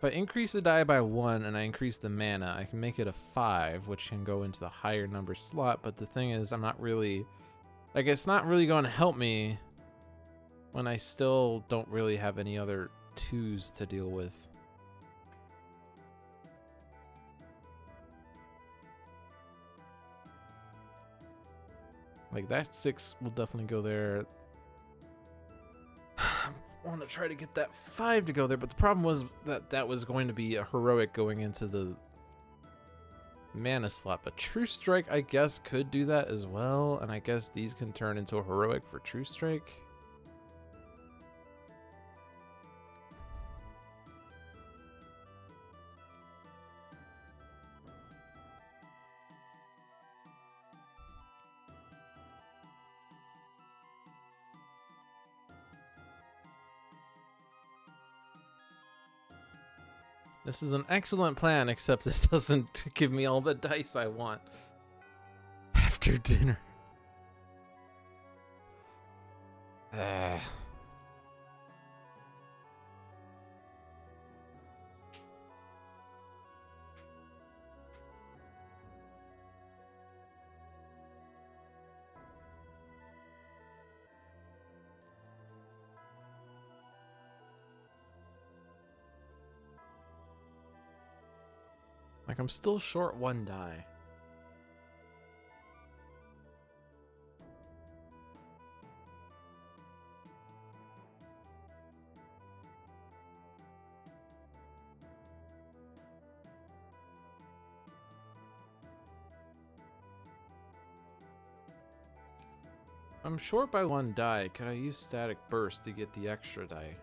If I increase the die by 1 and I increase the mana, I can make it a 5, which can go into the higher number slot, but the thing is, I'm not really... Like, it's not really going to help me when I still don't really have any other 2s to deal with. Like, that 6 will definitely go there. I want to try to get that 5 to go there, but the problem was that that was going to be a heroic going into the mana slot. But True Strike, I guess, could do that as well, and I guess these can turn into a heroic for True Strike. This is an excellent plan, except it doesn't give me all the dice I want after dinner. Like, I'm still short 1 die. I'm short by 1 die. Could I use Static Burst to get the extra die?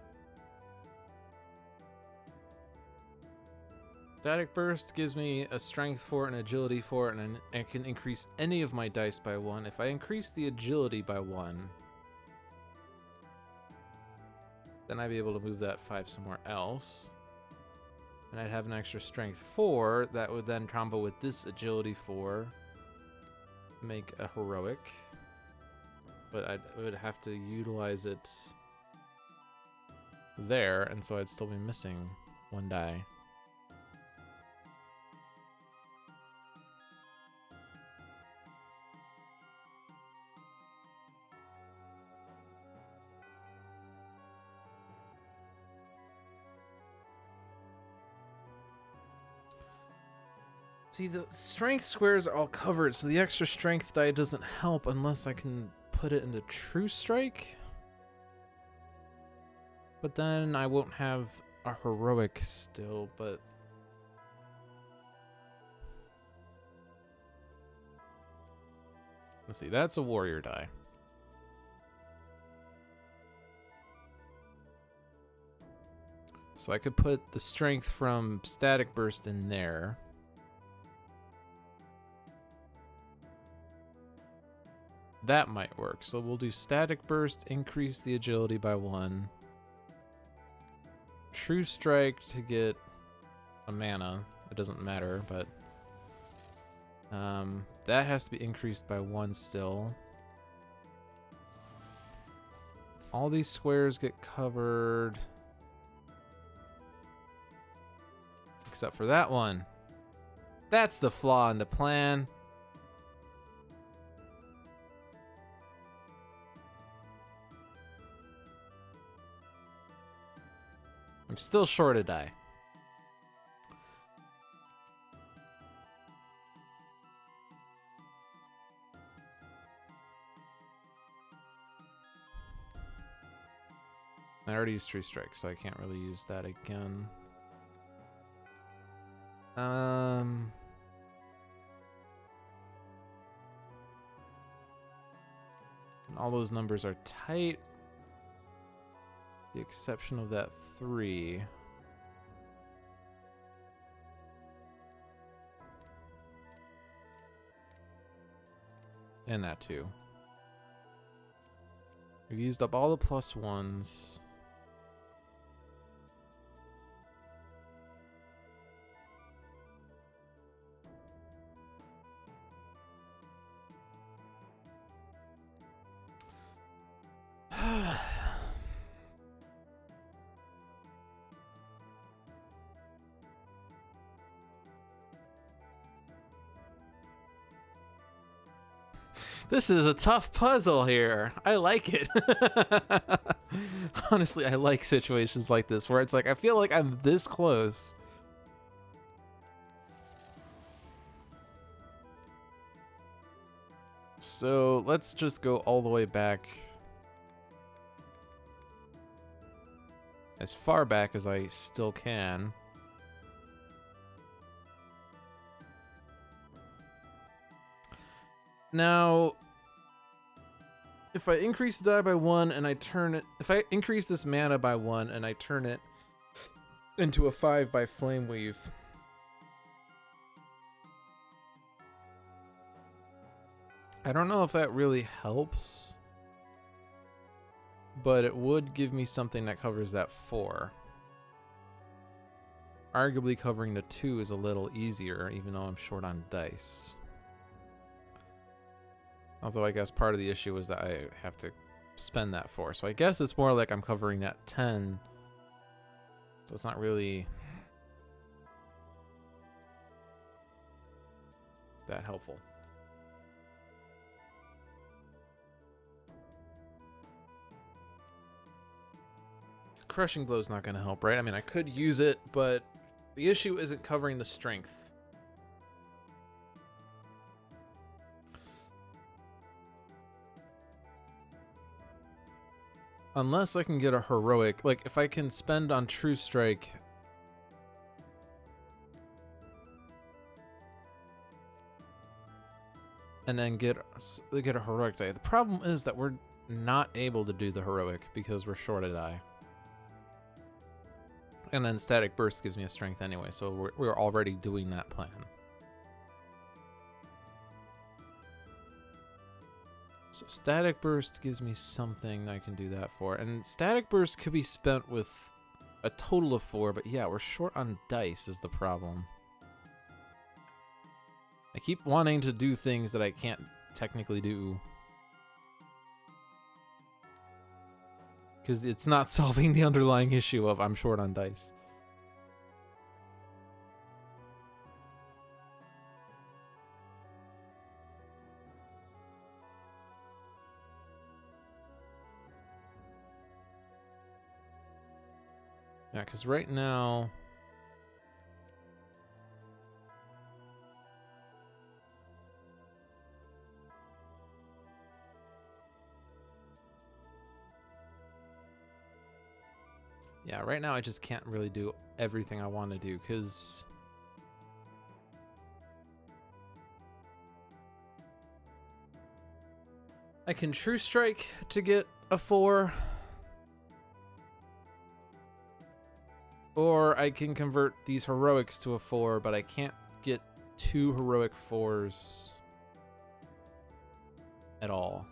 Static Burst gives me a Strength 4, an Agility 4, and I can increase any of my dice by 1. If I increase the Agility by 1, then I'd be able to move that 5 somewhere else. And I'd have an extra Strength 4 that would then combo with this Agility 4, make a heroic. But I would have to utilize it there, and so I'd still be missing 1 die. See, the strength squares are all covered, so the extra strength die doesn't help unless I can put it into True Strike. But then I won't have a heroic still, but... Let's see, that's a warrior die. So I could put the strength from Static Burst in there. That might work. So we'll do Static Burst, increase the agility by 1. True Strike to get a mana. It doesn't matter, but that has to be increased by 1 still. All these squares get covered. Except for that one. That's the flaw in the plan. I'm still short a die. I already used True Strike, so I can't really use that again. And all those numbers are tight. The exception of that 3. And that 2. We've used up all the +1s. This is a tough puzzle here. I like it. Honestly, I like situations like this where it's like I feel like I'm this close. So let's just go all the way back. As far back as I still can. Now, if I increase the die by 1 and I turn it... If I increase this mana by 1 and I turn it into a 5 by Flame Weave... I don't know if that really helps, but it would give me something that covers that 4. Arguably covering the 2 is a little easier, even though I'm short on dice. Although I guess part of the issue is that I have to spend that 4. So I guess it's more like I'm covering that 10. So it's not really that helpful. Crushing Blow's not going to help, right? I mean, I could use it, but the issue isn't covering the strength. Unless I can get a heroic, like if I can spend on True Strike and then get a heroic die. The problem is that we're not able to do the heroic because we're short a die. And then Static Burst gives me a strength anyway, so we're already doing that plan. So Static Burst gives me something I can do that for. And Static Burst could be spent with a total of 4, but yeah, we're short on dice is the problem. I keep wanting to do things that I can't technically do. Because it's not solving the underlying issue of I'm short on dice. Yeah, because right now... Yeah, right now I just can't really do everything I want to do, because... I can True Strike to get a 4. Or I can convert these heroics to a 4, but I can't get 2 heroic 4s at all.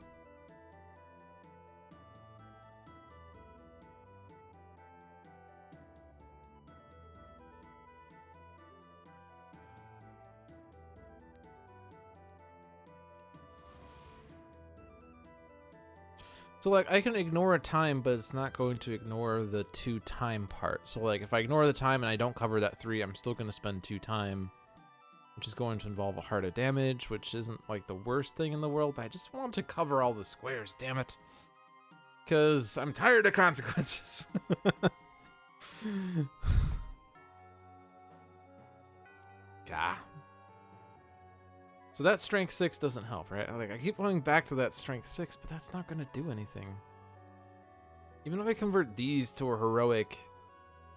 So, like, I can ignore a time, but it's not going to ignore the 2 time part. So, like, if I ignore the time and I don't cover that 3, I'm still going to spend 2 time, which is going to involve a heart of damage, which isn't, like, the worst thing in the world, but I just want to cover all the squares, damn it. Because I'm tired of consequences. Gah. So that strength 6 doesn't help, right? Like, I keep going back to that strength 6, but that's not going to do anything. Even if I convert these to a heroic,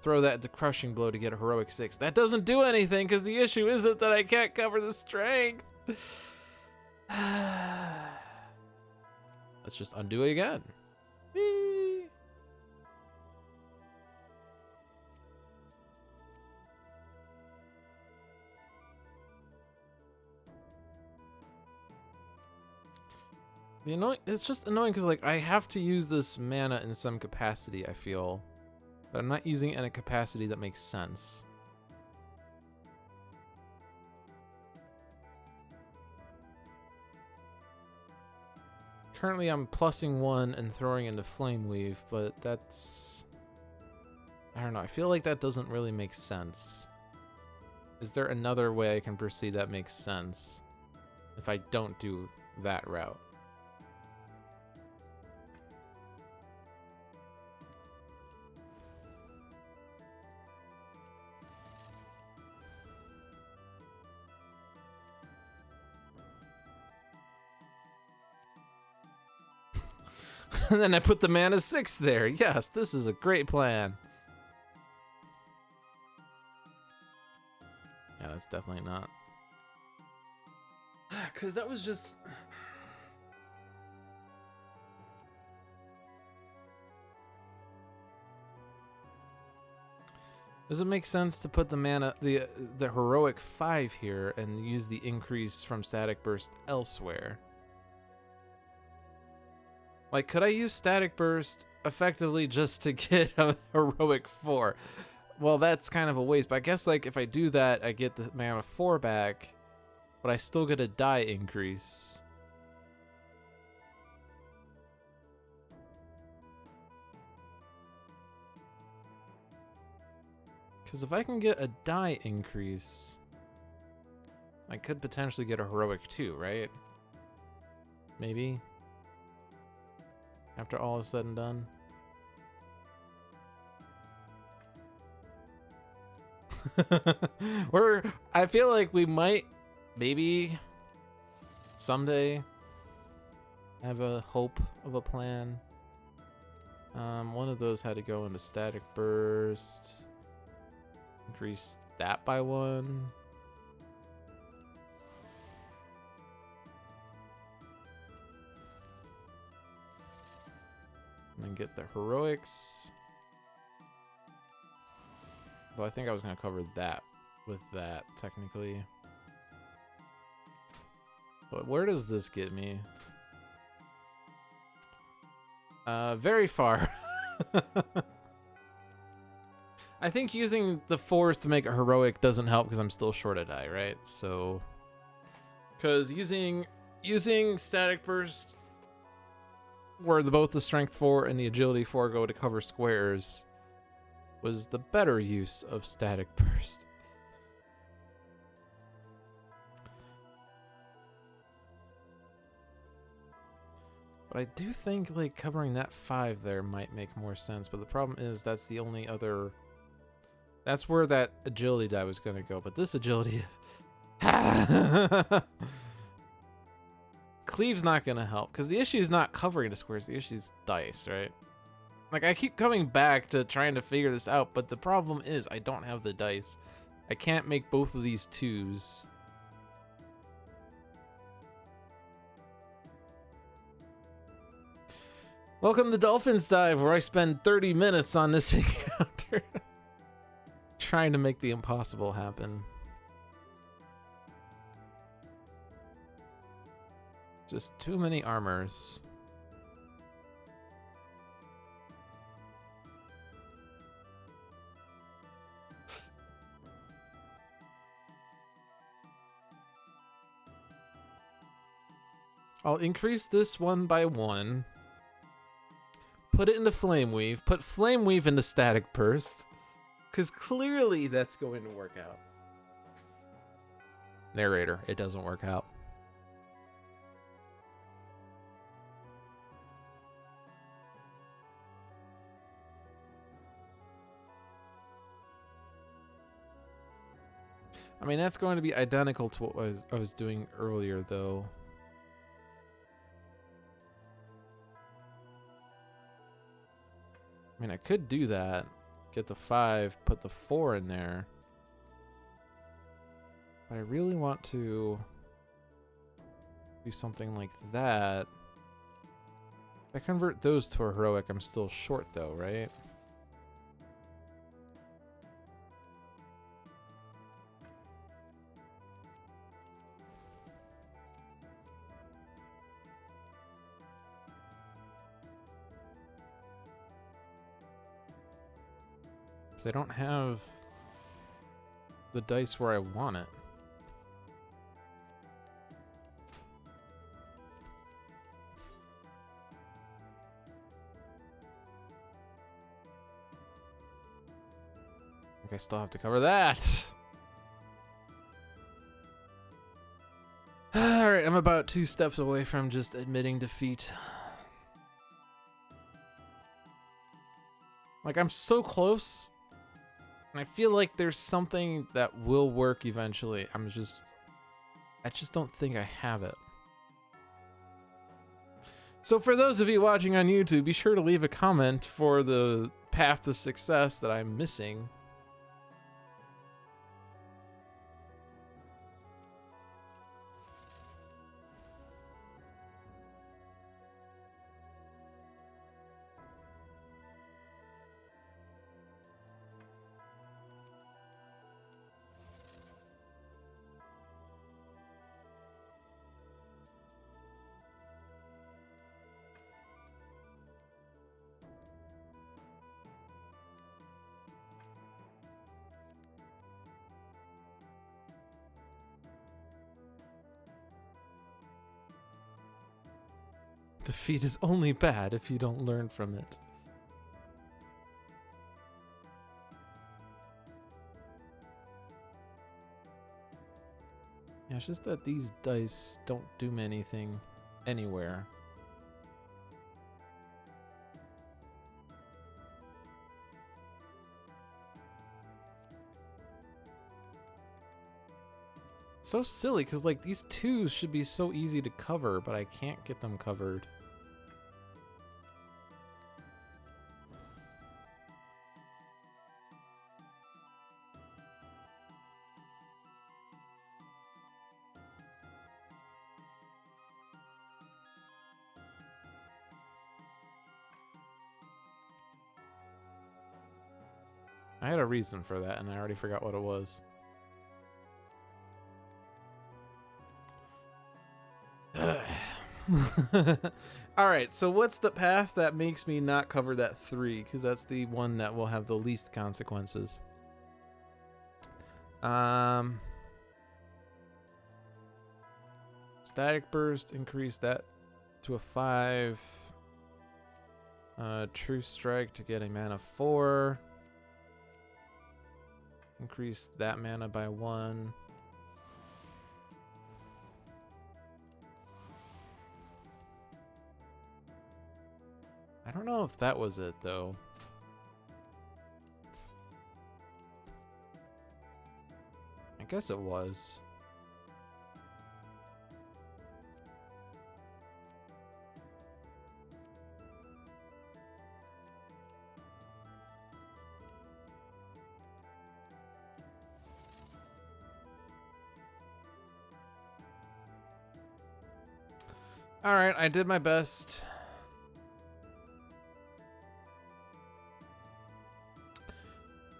throw that into Crushing Blow to get a heroic 6, that doesn't do anything because the issue isn't that I can't cover the strength. Let's just undo it again. Whee! It's just annoying because, like, I have to use this mana in some capacity, I feel. But I'm not using it in a capacity that makes sense. Currently, I'm plussing 1 and throwing into Flame Weave, but that's... I don't know, I feel like that doesn't really make sense. Is there another way I can proceed that makes sense if I don't do that route? And then I put the mana 6 there. Yes, this is a great plan. Yeah, that's definitely not. Because that was just... Does it make sense to put the mana, the heroic 5 here and use the increase from Static Burst elsewhere? Like, could I use Static Burst effectively just to get a heroic 4? Well, that's kind of a waste, but I guess, like, if I do that, I get the mana 4 back, but I still get a die increase. Because if I can get a die increase, I could potentially get a heroic 2, right? Maybe? After all is said and done. I feel like we might, maybe, someday, have a hope of a plan. One of those had to go into Static Burst. Increase that by 1. And then get the heroics. Though I think I was going to cover that with that, technically. But where does this get me? Very far. I think using the 4s to make a heroic doesn't help because I'm still short a die, right? So, because using Static Burst, where both the Strength 4 and the Agility 4 go to cover squares, was the better use of Static Burst. But I do think, like, covering that 5 there might make more sense. But the problem is that's the only other... That's where that agility die was going to go. But this agility... Cleave's not going to help. Because the issue is not covering the squares. The issue is dice, right? Like, I keep coming back to trying to figure this out. But the problem is I don't have the dice. I can't make both of these 2s. Welcome to Dolphin's Dive, where I spend 30 minutes on this encounter. Trying to make the impossible happen. Just too many armors. I'll increase this 1 by 1. Put it into Flame Weave. Put Flame Weave into Static Burst. Because clearly that's going to work out. Narrator, it doesn't work out. I mean, that's going to be identical to what I was doing earlier, though. I mean, I could do that. Get the 5, put the 4 in there. But I really want to do something like that. If I convert those to a heroic, I'm still short though, right? Because I don't have the dice where I want it. I think I still have to cover that. Alright, I'm about 2 steps away from just admitting defeat. Like, I'm so close. And I feel like there's something that will work eventually. I just don't think I have it. So for those of you watching on YouTube, be sure to leave a comment for the path to success that I'm missing. Defeat is only bad if you don't learn from it. Yeah, it's just that these dice don't do me anything anywhere. So silly, because like these twos should be so easy to cover, but I can't get them covered. I had a reason for that, and I already forgot what it was. Alright, so what's the path that makes me not cover that 3? Because that's the one that will have the least consequences. Static Burst, increase that to a 5. True Strike to get a mana 4. Increase that mana by 1. I don't know if that was it, though. I guess it was. All right, I did my best.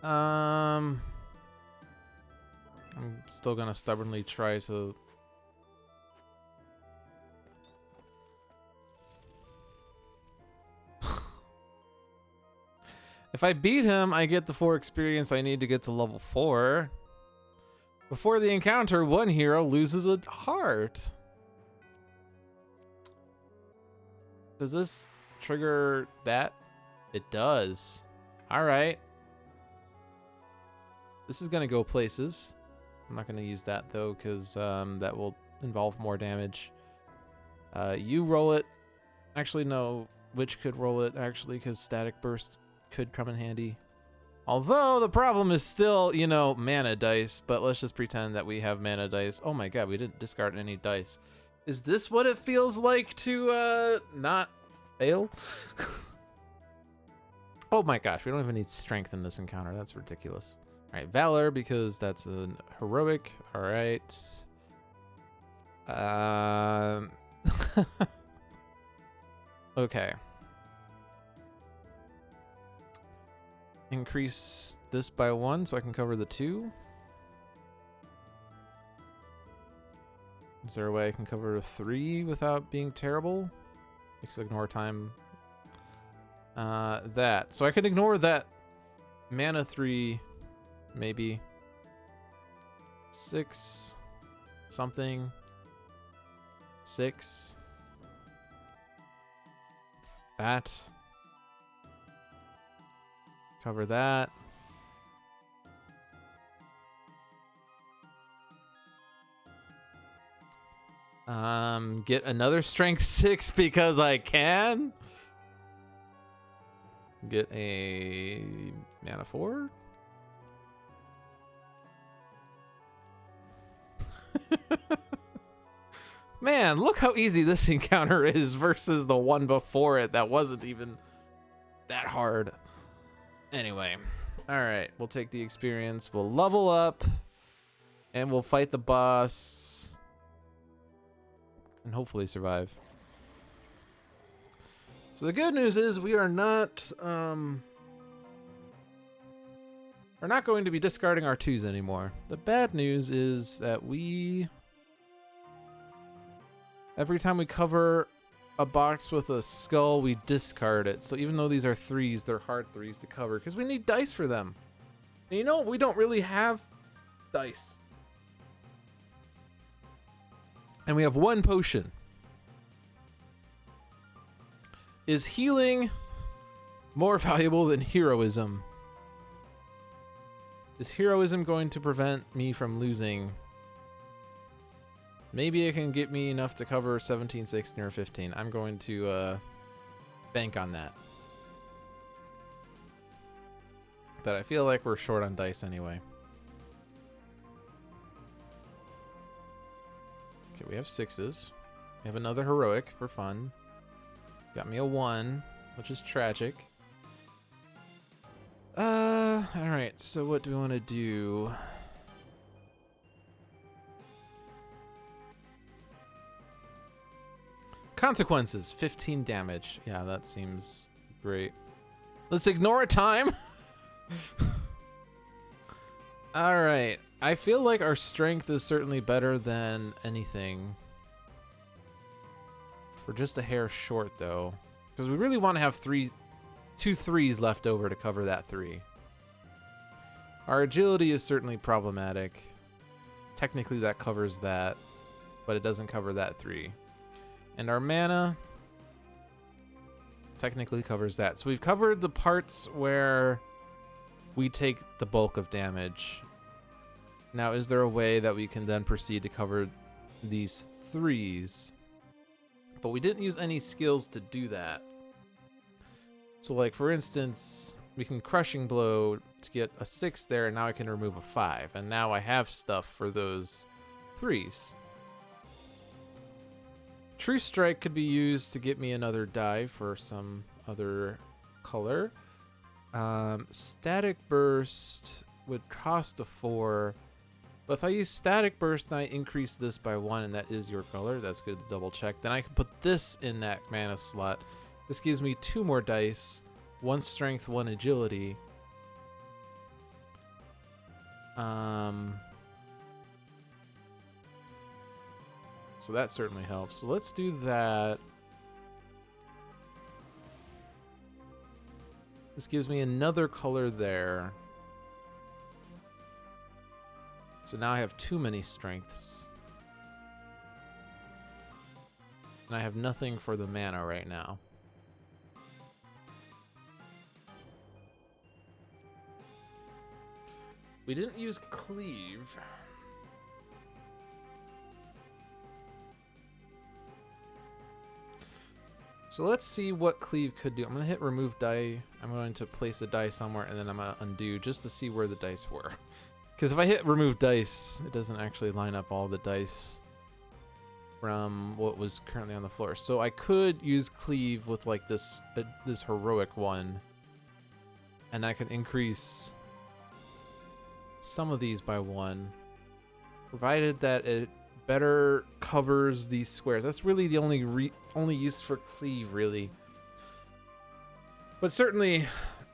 I'm still gonna stubbornly try to. If I beat him, I get the 4 experience I need to get to level 4. Before the encounter, one hero loses a heart. Does this trigger that? It does. All right. This is going to go places. I'm not going to use that, though, because that will involve more damage. You roll it. Actually, no. Lich could roll it, actually, because Static Burst could come in handy. Although, the problem is still, you know, mana dice. But let's just pretend that we have mana dice. Oh my god, we didn't discard any dice. Is this what it feels like to not fail? Oh my gosh, we don't even need strength in this encounter. That's ridiculous. All right, Valor, because that's a heroic. All right. Okay. Increase this by 1 so I can cover the 2. Is there a way I can cover 3 without being terrible? Let's ignore time. That. So I could ignore that mana 3, maybe. 6 something. 6. That. Cover that. Get another strength 6 because I can. Get a mana 4. Man, look how easy this encounter is versus the one before it that wasn't even that hard. Anyway, all right, we'll take the experience. We'll level up, and we'll fight the boss, and hopefully survive. So the good news is we are not we're not going to be discarding our 2s anymore. The bad news is that every time we cover a box with a skull, we discard it. So even though these are 3s, they're hard 3s to cover because we need dice for them. And you know, we don't really have dice. And we have 1 potion. Is healing more valuable than heroism? Is heroism going to prevent me from losing? Maybe it can get me enough to cover 17, 16, or 15. I'm going to bank on that. But I feel like we're short on dice anyway. Okay, we have 6s. We have another heroic for fun. Got me a 1, which is tragic. Alright, so what do we want to do? Consequences, 15 damage. Yeah, that seems great. Let's ignore a time. Alright, I feel like our strength is certainly better than anything. We're just a hair short, though. Because we really want to have 2 3s left over to cover that 3. Our agility is certainly problematic. Technically, that covers that, but it doesn't cover that 3. And our mana technically covers that. So we've covered the parts where we take the bulk of damage. Now, is there a way that we can then proceed to cover these 3s? But we didn't use any skills to do that. So, like, for instance, we can Crushing Blow to get a 6 there, and now I can remove a 5. And now I have stuff for those 3s. True Strike could be used to get me another die for some other color. Static Burst would cost a 4. But if I use Static Burst and I increase this by 1, and that is your color, that's good to double check, then I can put this in that mana slot. This gives me 2 more dice, 1 strength, 1 agility. So that certainly helps. So let's do that. This gives me another color there. So now I have too many strengths. And I have nothing for the mana right now. We didn't use Cleave. So let's see what Cleave could do. I'm going to hit remove die. I'm going to place a die somewhere, and then I'm going to undo just to see where the dice were. Because if I hit remove dice, it doesn't actually line up all the dice from what was currently on the floor. So I could use Cleave with like this heroic one, and I can increase some of these by 1, provided that it better covers these squares. That's really the only use for Cleave, really. But certainly,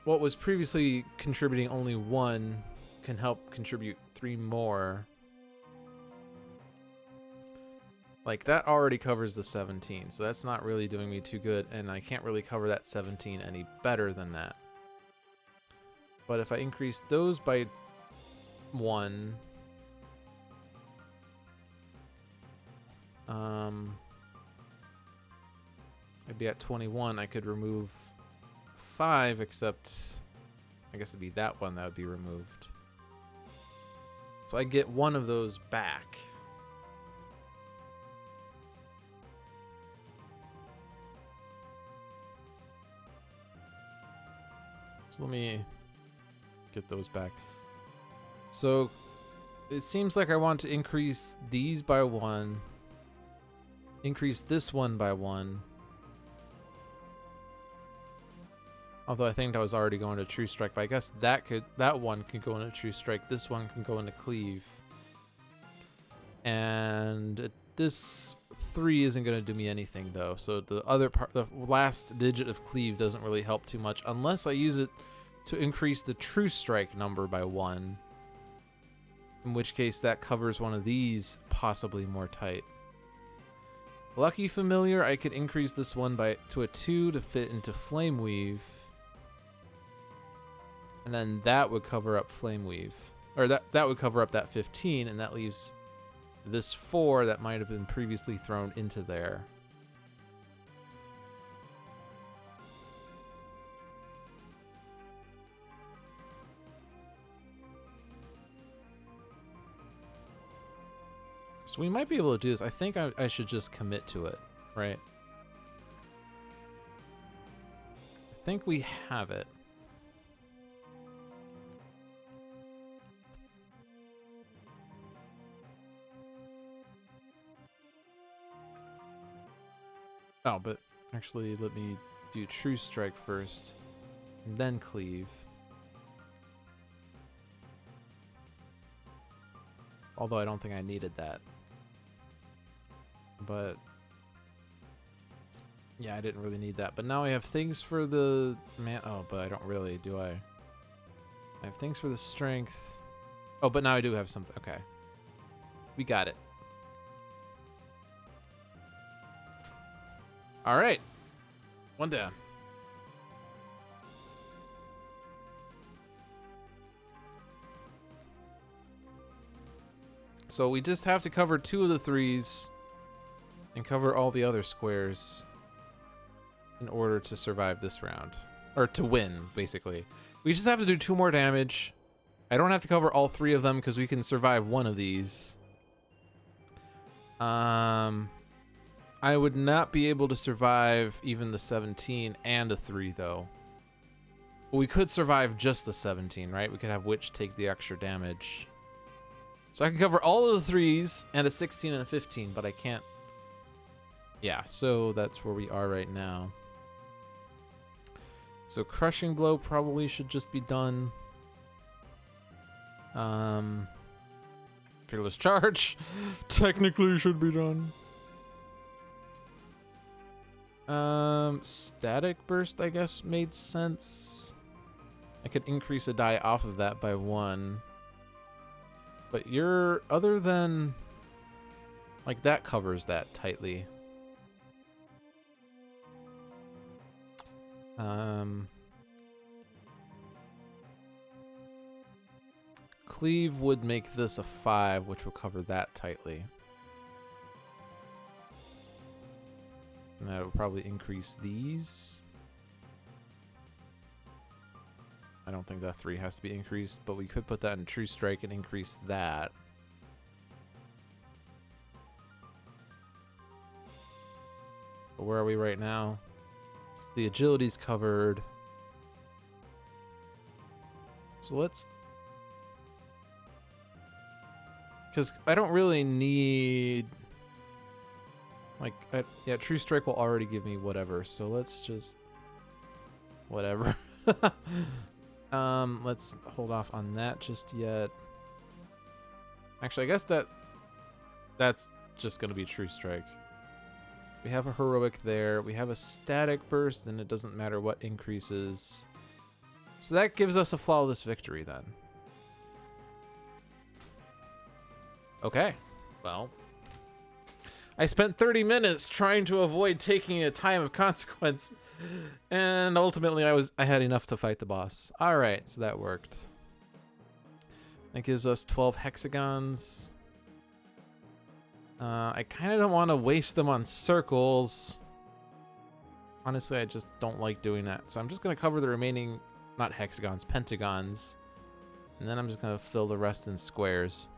what was previously contributing only 1 can help contribute 3 more. Like, that already covers the 17, so that's not really doing me too good, and I can't really cover that 17 any better than that. But if I increase those by 1, I'd be at 21. I could remove 5, except I guess it'd be that one that would be removed. So I get 1 of those back. So let me get those back. So it seems like I want to increase these by 1 increase this one by 1. Although I think I was already going to True Strike, but I guess that one can go into True Strike. This one can go into Cleave. And this 3 isn't going to do me anything though. So the other part, the last digit of Cleave doesn't really help too much unless I use it to increase the True Strike number by 1. In which case that covers one of these possibly more tight. Lucky Familiar, I could increase this one to a 2 to fit into Flame Weave. And then that would cover up Flame Weave. Or that would cover up that 15, and that leaves this 4 that might have been previously thrown into there. So we might be able to do this. I think I should just commit to it, right? I think we have it. Oh, but actually, let me do True Strike first, and then Cleave. Although I don't think I needed that. But yeah, I didn't really need that. But now I have things for the man. Oh, but I don't really, do I? I have things for the strength. Oh, but now I do have something. Okay. We got it. All right. One down. So we just have to cover 2 of the 3s and cover all the other squares in order to survive this round. Or to win, basically. We just have to do 2 more damage. I don't have to cover all 3 of them because we can survive one of these. I would not be able to survive even the 17 and a 3, though. But we could survive just the 17, right? We could have Witch take the extra damage. So I can cover all of the 3s and a 16 and a 15, but I can't. Yeah, so that's where we are right now. So Crushing Blow probably should just be done. Fearless Charge technically should be done. Static Burst, I guess, made sense. I could increase a die off of that by 1. But you're, other than, like, that covers that tightly. Cleave would make this a 5, which will cover that tightly. And that would probably increase these. I don't think that 3 has to be increased, but we could put that in True Strike and increase that. But where are we right now? The agility's covered. So let's... Because I don't really need... Like, yeah, True Strike will already give me whatever, so let's just... Whatever. Let's hold off on that just yet. Actually, I guess that's just gonna be True Strike. We have a Heroic there. We have a Static Burst, and it doesn't matter what increases. So that gives us a flawless victory then. Okay, well, I spent 30 minutes trying to avoid taking a time of consequence, and ultimately I had enough to fight the boss. All right, so that worked. That gives us 12 hexagons. I kind of don't want to waste them on circles. Honestly, I just don't like doing that. So I'm just going to cover the remaining, not hexagons, pentagons. And then I'm just going to fill the rest in squares.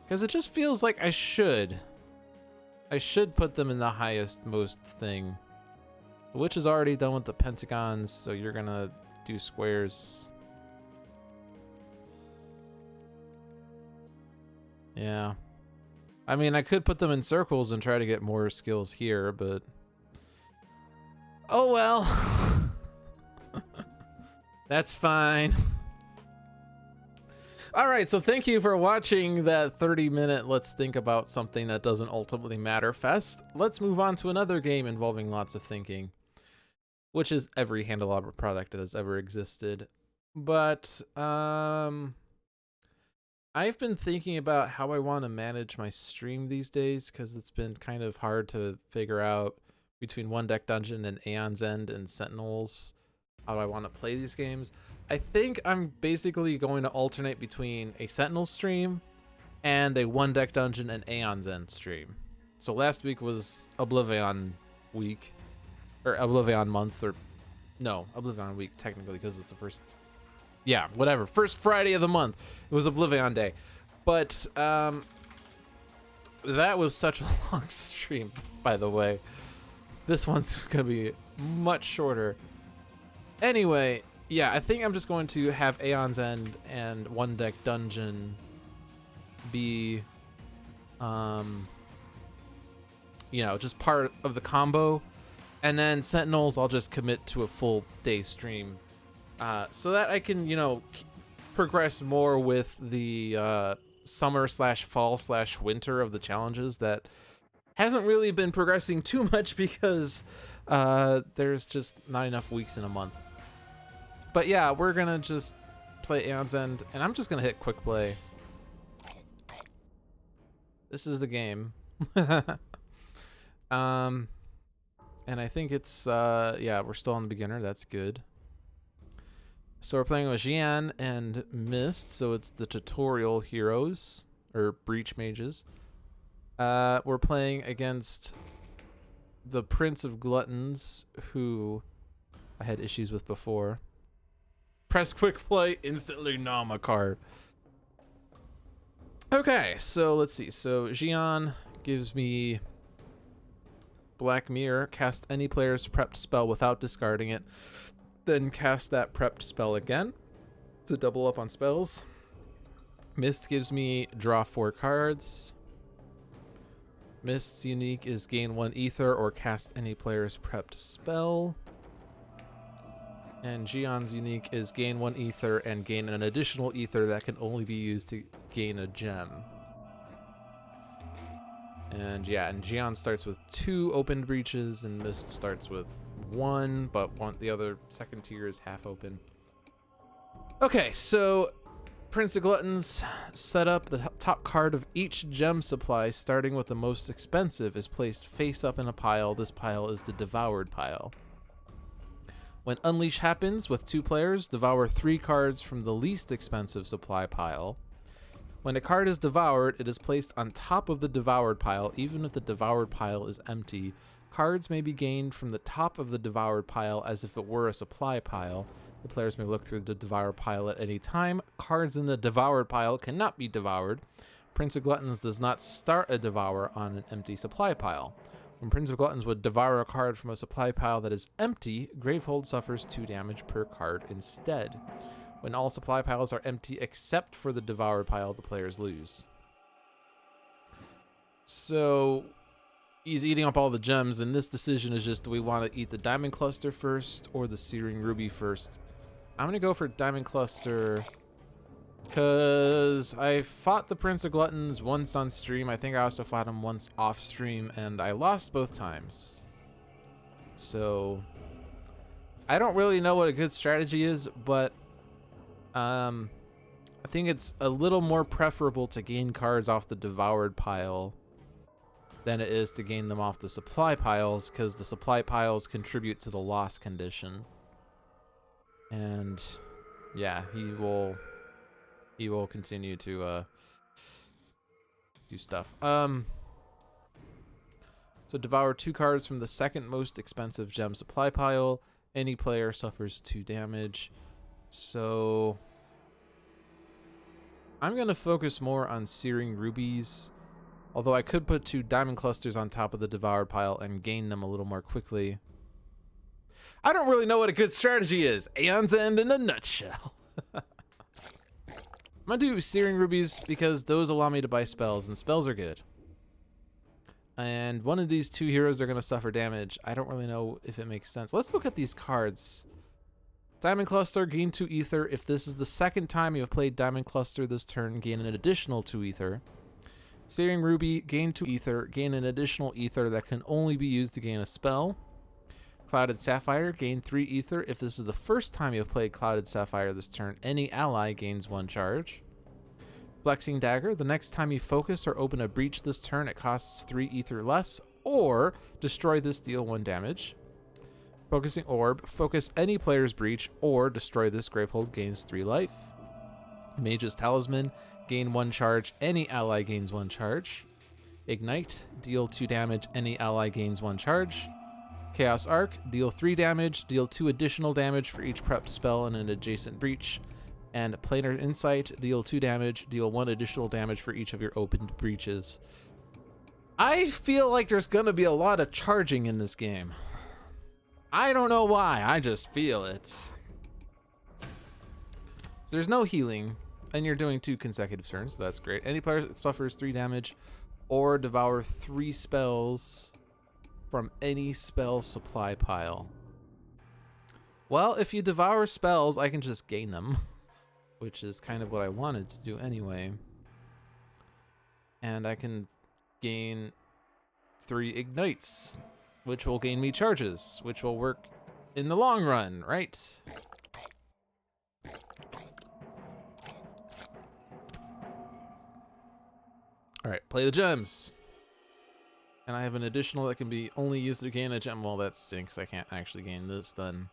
Because it just feels like I should put them in the highest most thing. The Witch is already done with the pentagons, so you're going to do squares. Yeah. I mean, I could put them in circles and try to get more skills here, but... oh well. That's fine. Alright, so thank you for watching that 30-minute Let's Think About Something That Doesn't Ultimately Matter fest. Let's move on to another game involving lots of thinking, which is every Handelabra product that has ever existed. But, I've been thinking about how I want to manage my stream these days, because it's been kind of hard to figure out between One Deck Dungeon and Aeon's End and Sentinels how do I want to play these games. I think I'm basically going to alternate between a Sentinel stream and a One Deck Dungeon and Aeon's End stream. So last week was Oblivion week, or Oblivion month, or no, Oblivion week technically, because it's the first, yeah, whatever, first Friday of the month. It was Oblivion day. But that was such a long stream, by the way. This one's gonna be much shorter. Anyway, yeah, I think I'm just going to have Aeon's End and One Deck Dungeon be, you know, just part of the combo. And then Sentinels, I'll just commit to a full day stream, so that I can, you know, progress more with the summer/fall/winter of the challenges that hasn't really been progressing too much because there's just not enough weeks in a month. But yeah, we're gonna just play Aeon's End, and I'm just gonna hit quick play. This is the game. And I think it's yeah, we're still on the beginner. That's good. So we're playing with Jian and Mist, so it's the tutorial heroes or breach mages. We're playing against the Prince of Gluttons, who I had issues with before. Press quick play, instantly nom a card. Okay, so let's see. So Jian gives me Black Mirror. Cast any player's prepped spell without discarding it. Then cast that prepped spell again to double up on spells. Mist gives me draw 4 cards. Mist's unique is gain 1 ether or cast any player's prepped spell. And Jian's unique is gain 1 ether and gain an additional ether that can only be used to gain a gem. And yeah, and Jian starts with 2 opened breaches, and Mist starts with 1, but the other second tier is half open. Okay, so Prince of Gluttons set up. The top card of each gem supply, starting with the most expensive, is placed face up in a pile. This pile is the devoured pile. When Unleash happens with 2 players, devour 3 cards from the least expensive supply pile. When a card is devoured, it is placed on top of the devoured pile, even if the devoured pile is empty. Cards may be gained from the top of the devoured pile as if it were a supply pile. The players may look through the devoured pile at any time. Cards in the devoured pile cannot be devoured. Prince of Gluttons does not start a devour on an empty supply pile. When Prince of Gluttons would devour a card from a supply pile that is empty, Gravehold suffers 2 damage per card instead. When all supply piles are empty except for the devoured pile, the players lose. So he's eating up all the gems, and this decision is just, do we want to eat the Diamond Cluster first or the Searing Ruby first? I'm going to go for Diamond Cluster because I fought the Prince of Gluttons once on stream. I think I also fought him once off stream, and I lost both times. So I don't really know what a good strategy is, but I think it's a little more preferable to gain cards off the devoured pile than it is to gain them off the supply piles, because the supply piles contribute to the loss condition. And yeah, he will continue to do stuff. So devour 2 cards from the second most expensive gem supply pile. Any player suffers 2 damage. So I'm gonna focus more on Searing Rubies, although I could put 2 Diamond Clusters on top of the devoured pile and gain them a little more quickly. I don't really know what a good strategy is. Aeon's End in a nutshell. I'm gonna do Searing Rubies because those allow me to buy spells, and spells are good. And one of these two heroes are going to suffer damage. I don't really know if it makes sense. Let's look at these cards. Diamond Cluster, gain 2 ether. If this is the second time you have played Diamond Cluster this turn, gain an additional 2 ether. Searing Ruby, gain 2 ether. Gain an additional ether that can only be used to gain a spell. Clouded Sapphire, gain 3 ether. If this is the first time you have played Clouded Sapphire this turn, any ally gains 1 charge. Flexing Dagger, the next time you focus or open a breach this turn, it costs 3 ether less, or destroy this, deal 1 damage. Focusing Orb, focus any player's breach, or destroy this, Gravehold gains 3 life. Mage's Talisman, gain 1 charge, any ally gains 1 charge. Ignite, deal 2 damage, any ally gains 1 charge. Chaos Arc, deal 3 damage, deal 2 additional damage for each prepped spell in an adjacent breach. And Planar Insight, deal 2 damage, deal 1 additional damage for each of your opened breaches. I feel like there's gonna be a lot of charging in this game. I don't know why, I just feel it. So there's no healing, and you're doing 2 consecutive turns, so that's great. Any player that suffers 3 damage or devour 3 spells from any spell supply pile. Well, if you devour spells, I can just gain them, which is kind of what I wanted to do anyway. And I can gain 3 ignites, which will gain me charges, which will work in the long run, right? All right, play the gems. And I have an additional that can be only used to gain a gem. Well, that stinks. I can't actually gain this then.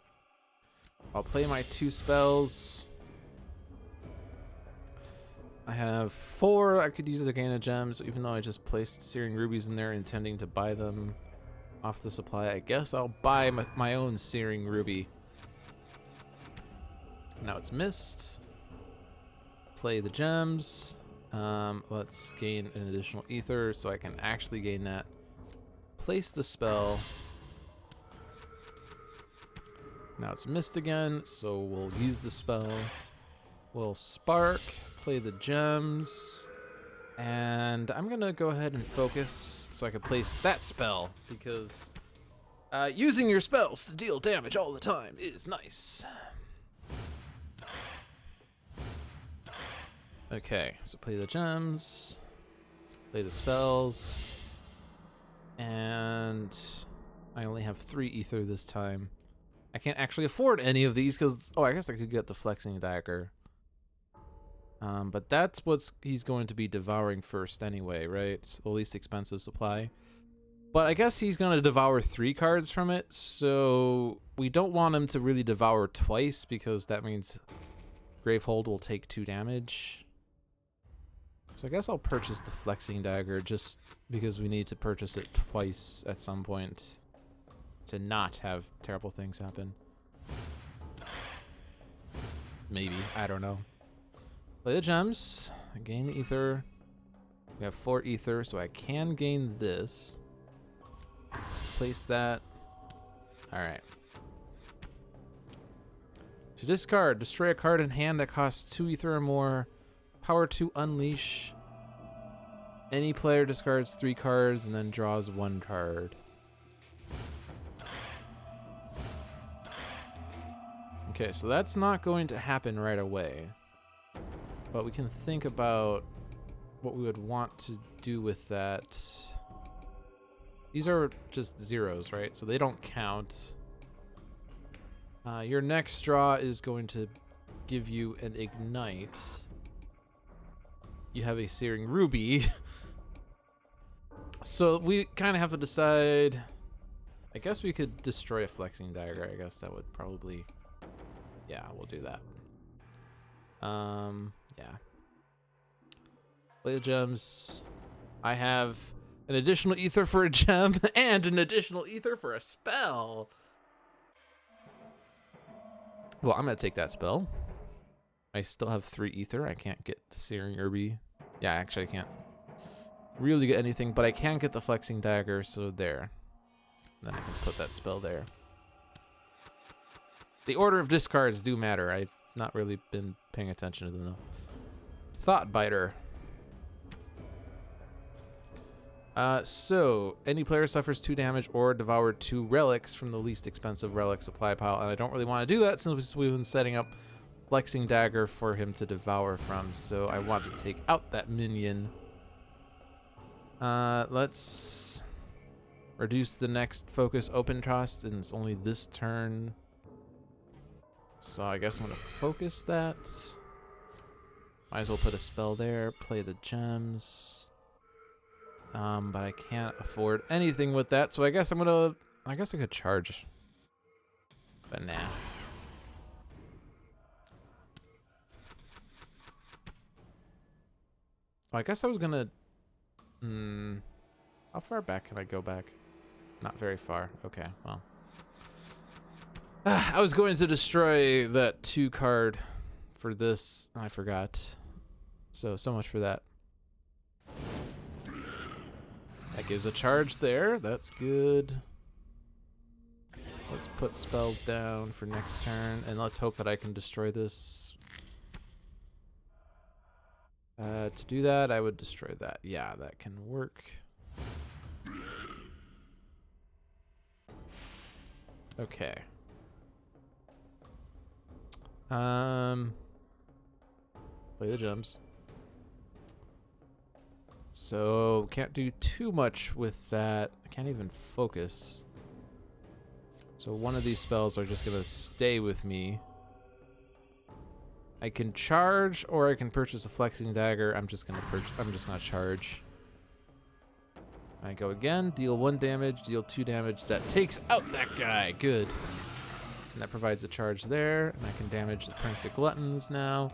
I'll play my 2 spells. I have 4 I could use to gain a gem, so even though I just placed Searing Rubies in there intending to buy them off the supply, I guess I'll buy my own Searing Ruby. Now it's missed. Play the gems. Let's gain an additional ether so I can actually gain that. Place the spell. Now it's missed again, so we'll use the spell. We'll spark, play the gems, and I'm gonna go ahead and focus so I can place that spell, because using your spells to deal damage all the time is nice. Okay, so play the gems, play the spells, and I only have 3 ether this time. I can't actually afford any of these because, oh, I guess I could get the Flexing Dagger. But that's what he's going to be devouring first anyway, right? It's the least expensive supply. But I guess he's going to devour 3 cards from it, so we don't want him to really devour twice because that means Gravehold will take 2 damage. So I guess I'll purchase the Flexing Dagger just because we need to purchase it twice at some point to not have terrible things happen. Maybe, I don't know. Play the gems, gain the ether. We have 4 ether, so I can gain this. Place that. Alright. To discard, destroy a card in hand that costs 2 ether or more. Power to unleash. Any player discards 3 cards and then draws 1 card. Okay, so that's not going to happen right away. But we can think about what we would want to do with that. These are just zeros, right? So they don't count. Your next draw is going to give you an ignite. You have a Searing Ruby. So we kind of have to decide. I guess we could destroy a Flexing Dagger. I guess that would probably... Yeah, we'll do that. Yeah. Play the gems. I have an additional ether for a gem and an additional ether for a spell. Well, I'm gonna take that spell. I still have 3 ether. I can't get the Searing Ruby. Yeah, actually I can't really get anything, but I can get the Flexing Dagger, so there. Then I can put that spell there. The order of discards do matter. I've not really been paying attention to them enough. Thought Biter. So any player suffers 2 damage or devour 2 relics from the least expensive relic supply pile, and I don't really want to do that since we've been setting up Flexing Dagger for him to devour from, so I want to take out that minion. Let's reduce the next focus open cost, and it's only this turn. So I guess I'm gonna focus that. Might as well put a spell there, play the gems. But I can't afford anything with that, so I guess I could charge. But nah. Oh, I guess I was gonna... How far back can I go back? Not very far. Okay, well. I was going to destroy that 2 card for this, and I forgot. So much for that. That gives a charge there. That's good. Let's put spells down for next turn, and let's hope that I can destroy this. To do that, I would destroy that. Yeah, that can work. Okay. Play the gems. So, can't do too much with that. I can't even focus. So one of these spells are just gonna stay with me. I can charge, or I can purchase a Flexing Dagger. I'm just gonna charge. I go again, deal 1 damage, deal 2 damage. That takes out that guy. Good. And that provides a charge there, and I can damage the Prince of Gluttons now.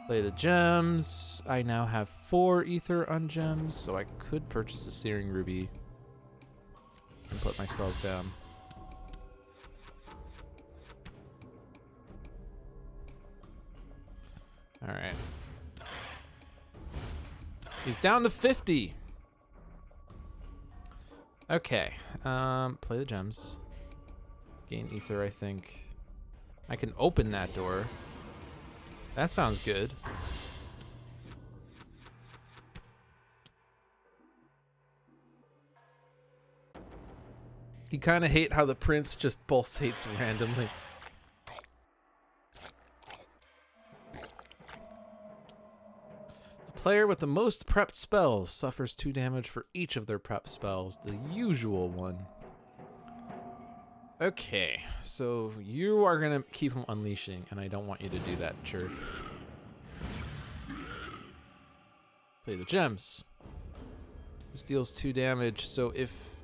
Play the gems. I now have 4 ether on gems, so I could purchase a Searing Ruby and put my spells down. All right. He's down to 50. Okay. Play the gems. Gain ether, I think. I can open that door. That sounds good. You kind of hate how the prince just pulsates randomly. The player with the most prepped spells suffers 2 damage for each of their prepped spells, the usual one. Okay, so you are gonna keep him unleashing, and I don't want you to do that, jerk. Play the gems. This deals 2 damage, so if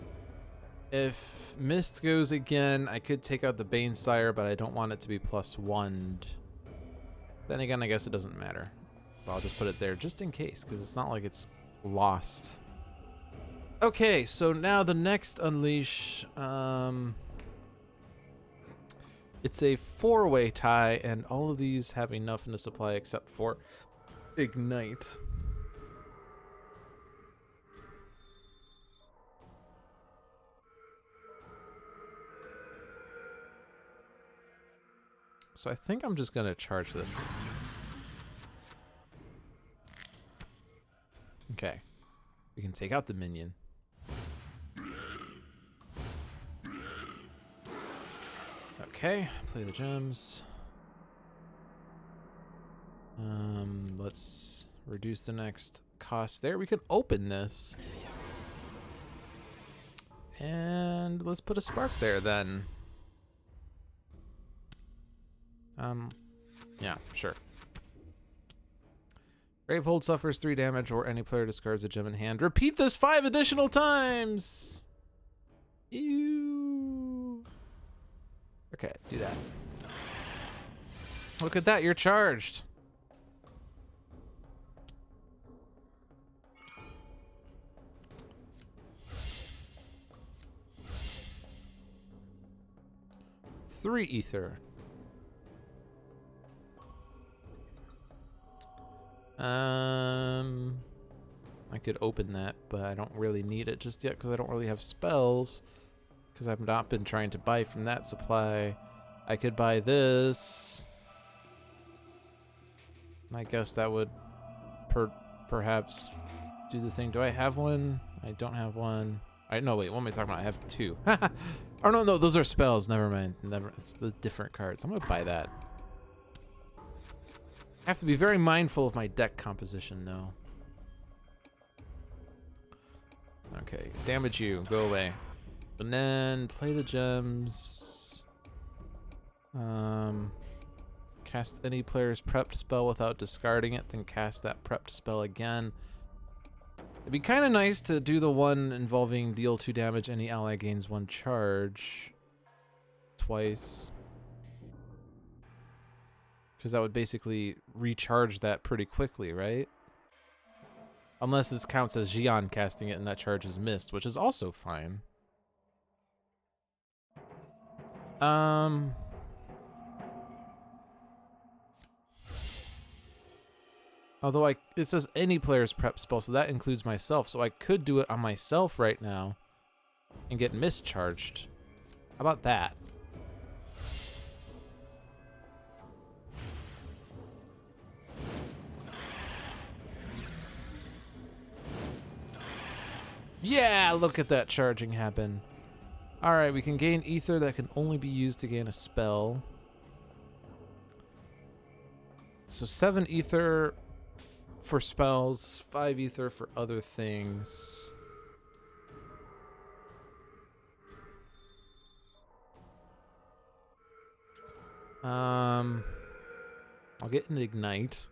Mist goes again, I could take out the Banesire, but I don't want it to be +1. Then again, I guess it doesn't matter. So I'll just put it there just in case, because it's not like it's lost. Okay, so now the next unleash, it's a 4-way tie, and all of these have enough in the supply except for Ignite. So I think I'm just gonna charge this. Okay. We can take out the minion. Okay, play the gems. Let's reduce the next cost there. We can open this. And let's put a spark there then. Yeah, sure. Gravehold suffers 3 damage, or any player discards a gem in hand. Repeat this 5 additional times! Ew. Okay, do that. Look at that, you're charged. Three ether. I could open that, but I don't really need it just yet because I don't really have spells. Because I've not been trying to buy from that supply. I could buy this. I guess that would perhaps do the thing. Do I have one? I don't have one. No, wait, what am I talking about? I have two. Oh, no, those are spells. Never mind. It's the different cards. I'm going to buy that. I have to be very mindful of my deck composition, though. Okay, damage you. Go away. And then play the gems. Cast any player's prepped spell without discarding it, then cast that prepped spell again. It'd be kind of nice to do the one involving deal 2 damage, any ally gains 1 charge. Twice. Because that would basically recharge that pretty quickly, right? Unless this counts as Jian casting it and that charge is missed, which is also fine. Although it says any player's prep spell, so that includes myself. So I could do it on myself right now and get mischarged. How about that? Yeah, look at that charging happen. Alright, we can gain ether that can only be used to gain a spell. So 7 ether for spells, 5 ether for other things. I'll get an ignite.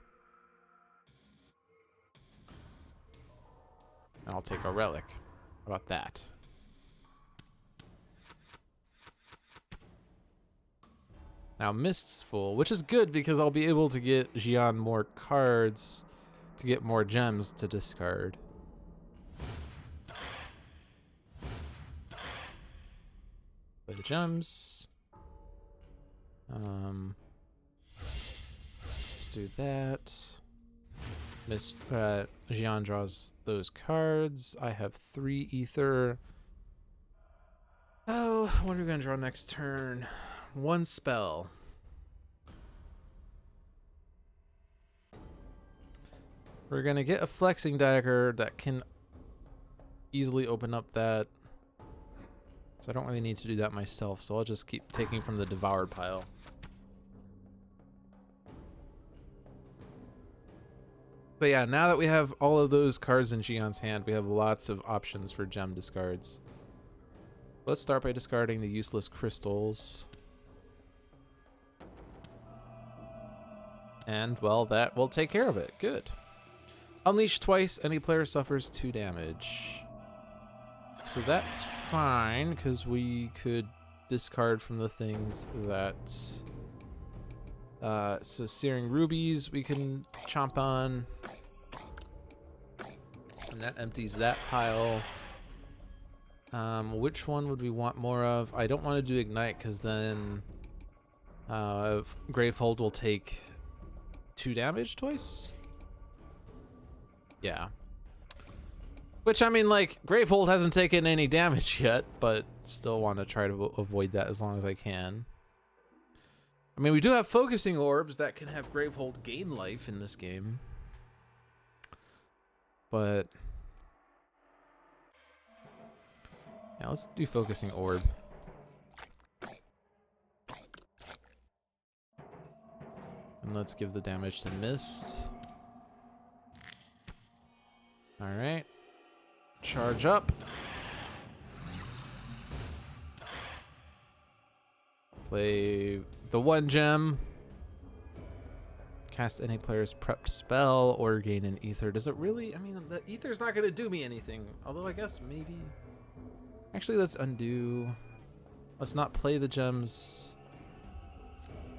I'll take a relic. How about that? Now Mist's full, which is good because I'll be able to get Jian more cards to get more gems to discard. Play the gems. Let's do that. Jian draws those cards. I have 3 ether. Oh, what are we gonna draw next turn? 1 spell. We're gonna get a flexing dagger that can easily open up that. So I don't really need to do that myself, so I'll just keep taking from the devoured pile. But yeah, now that we have all of those cards in Jian's hand, we have lots of options for gem discards. Let's start by discarding the useless crystals. And, well, that will take care of it. Good. Unleash twice, any player suffers 2 damage. So that's fine, because we could discard from the things that... so Searing Rubies we can chomp on. And that empties that pile. Which one would we want more of? I don't want to do Ignite, because then Gravehold will take 2 damage twice? Yeah. Which, I mean, like, Gravehold hasn't taken any damage yet, but still want to try to avoid that as long as I can. I mean, we do have Focusing Orbs that can have Gravehold gain life in this game. But... yeah, let's do Focusing Orb. And let's give the damage to Mist. Alright. Charge up. Play the 1 gem. Cast any player's prepped spell or gain an ether. Does it really? I mean, the ether's not going to do me anything. Although I guess maybe... actually, let's undo. Let's not play the gems.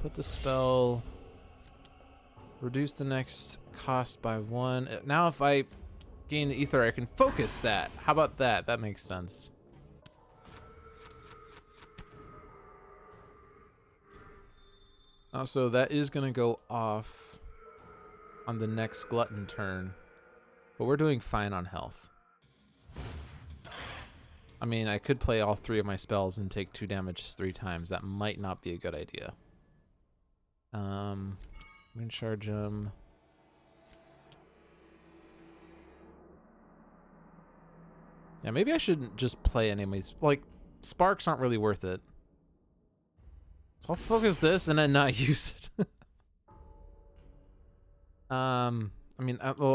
Put the spell. Reduce the next cost by 1. Now if I gain the ether, I can focus that. How about that? That makes sense. Also, that is going to go off on the next Glutton turn. But we're doing fine on health. I mean, I could play all 3 of my spells and take 2 damage 3 times. That might not be a good idea. I'm going to charge him. Yeah, maybe I shouldn't just play enemies. Like, sparks aren't really worth it. So I'll focus this and then not use it. Well,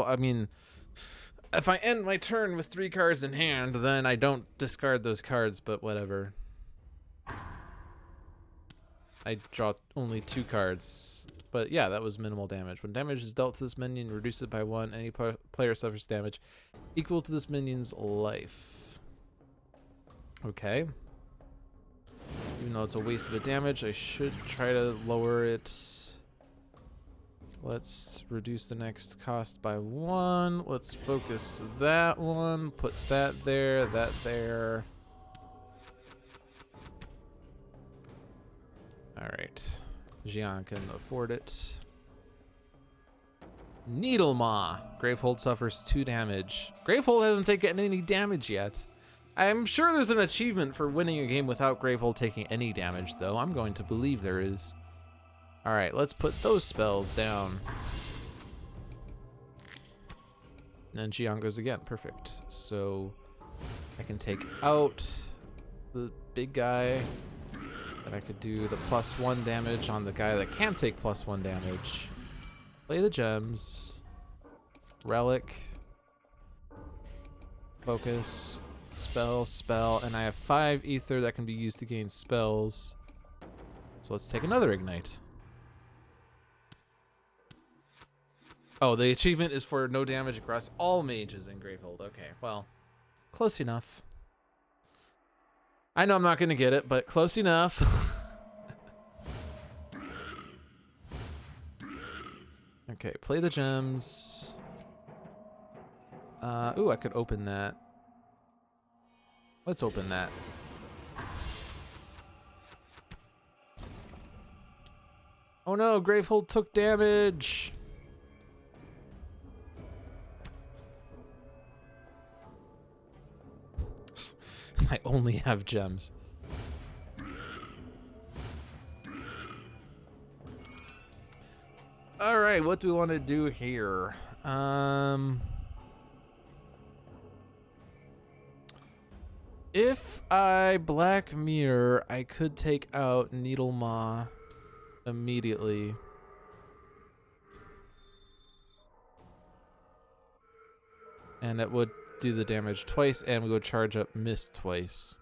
I mean, if I end my turn with 3 cards in hand, then I don't discard those cards, but whatever. I draw only 2 cards. But yeah, that was minimal damage. When damage is dealt to this minion, reduce it by 1. Any player suffers damage equal to this minion's life. Okay. Even though it's a waste of a damage, I should try to lower it. Let's reduce the next cost by 1. Let's focus that one. Put that there, that there. Alright. Jian can afford it. Needlemaw. Gravehold suffers 2 damage. Gravehold hasn't taken any damage yet. I'm sure there's an achievement for winning a game without Gravehold taking any damage, though. I'm going to believe there is. Alright, let's put those spells down. And then Jian goes again. Perfect. So I can take out the big guy. And I could do the +1 damage on the guy that can take +1 damage. Play the gems. Relic. Focus. Spell, spell. And I have 5 ether that can be used to gain spells. So let's take another ignite. Oh, the achievement is for no damage across all mages in Gravehold. Okay, well, close enough. I know I'm not going to get it, but close enough. Okay, play the gems. Ooh, I could open that. Let's open that. Oh no, Gravehold took damage. I only have gems. All right, what do we want to do here? If I Black Mirror, I could take out Needlemaw immediately. And it would do the damage twice, and we would charge up Mist twice.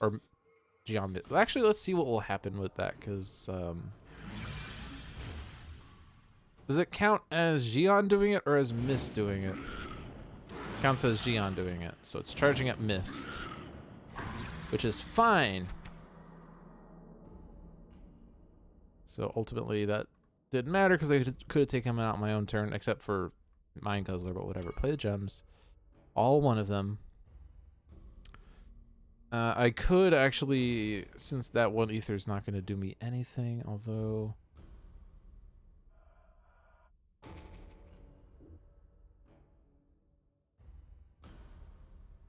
Or Jian. Actually, let's see what will happen with that, because does it count as Jian doing it or as Mist doing it? Counts as Jian doing it, so it's charging up Mist, which is fine. So ultimately, that didn't matter because I could have taken him out on my own turn, except for Mind Guzzler, but whatever. Play the gems. All 1 of them. I could actually, since that 1 ether is not going to do me anything, although...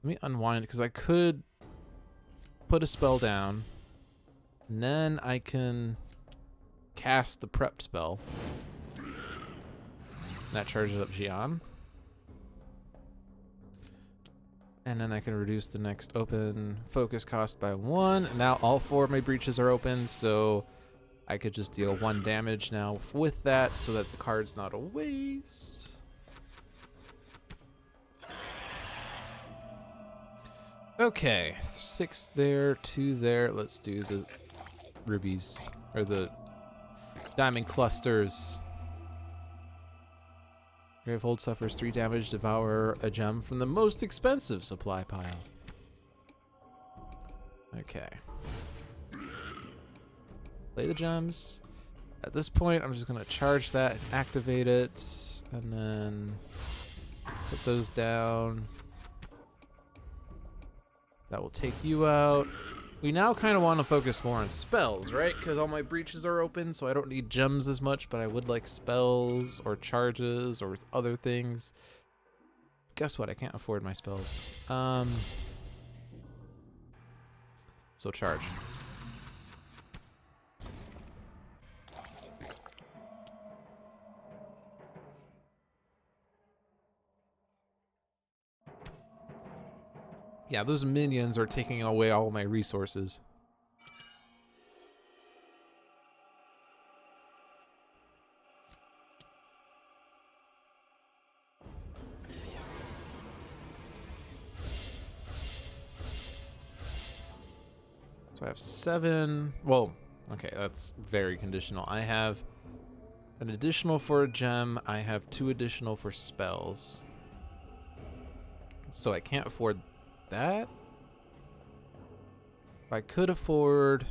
Let me unwind, because I could put a spell down, and then I can cast the prep spell. That charges up Jian. And then I can reduce the next open focus cost by 1. And now all 4 of my breaches are open, so I could just deal 1 damage now with that so that the card's not a waste. Okay, 6 there, 2 there. Let's do the rubies, or the diamond clusters. Gravehold suffers 3 damage, devour a gem from the most expensive supply pile. Okay. Play the gems. At this point, I'm just going to charge that, activate it, and then put those down. That will take you out. We now kind of want to focus more on spells, right? Because all my breaches are open, so I don't need gems as much, but I would like spells or charges or other things. Guess what? I can't afford my spells. So charge. Yeah, those minions are taking away all my resources. So I have 7. Well, okay, that's very conditional. I have an additional for a gem. I have 2 additional for spells. So I can't afford that. I could afford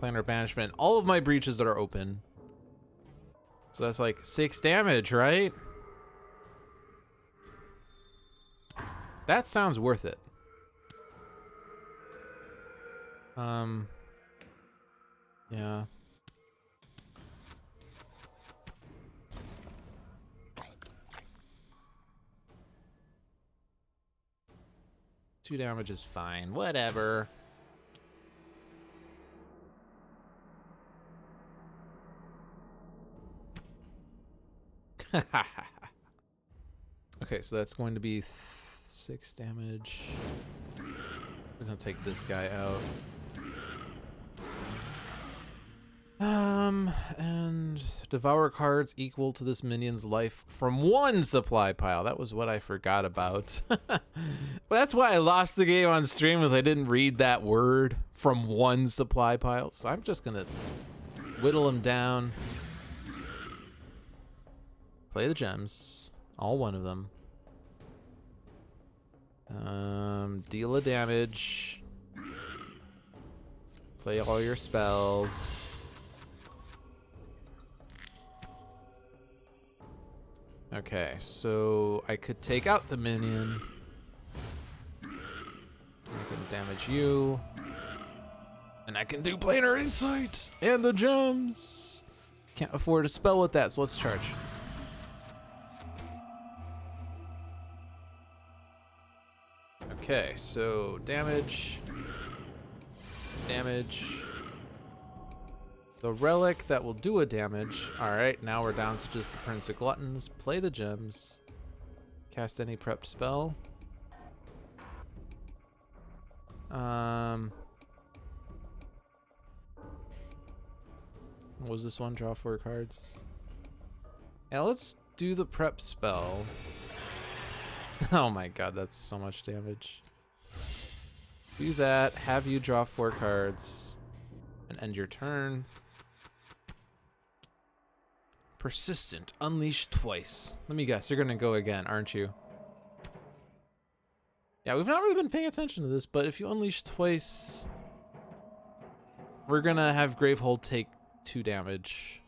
Planar Banishment. All of my breaches that are open. So that's like 6 damage, right? That sounds worth it. Yeah. Two damage is fine. Whatever. Okay, so that's going to be 6 damage. We're gonna take this guy out. And devour cards equal to this minion's life from 1 supply pile. That was what I forgot about. Well, that's why I lost the game on stream, was I didn't read that word, from 1 supply pile. So I'm just gonna whittle him down. Play the gems, all 1 of them. Deal a damage. Play all your spells. Okay, so I could take out the minion. I can damage you. And I can do Planar Insight and the gems. Can't afford a spell with that, so let's charge. Okay, so damage. Damage. The relic that will do a damage. Alright, now we're down to just the Prince of Gluttons. Play the gems. Cast any prepped spell. What was this one? Draw 4 cards. Yeah, let's do the prep spell. Oh my god, that's so much damage. Do that, have you draw 4 cards, and end your turn. Persistent, unleash twice. Let me guess, you're gonna go again, aren't you? Yeah, we've not really been paying attention to this, but if you unleash twice, we're gonna have Gravehold take 2 damage.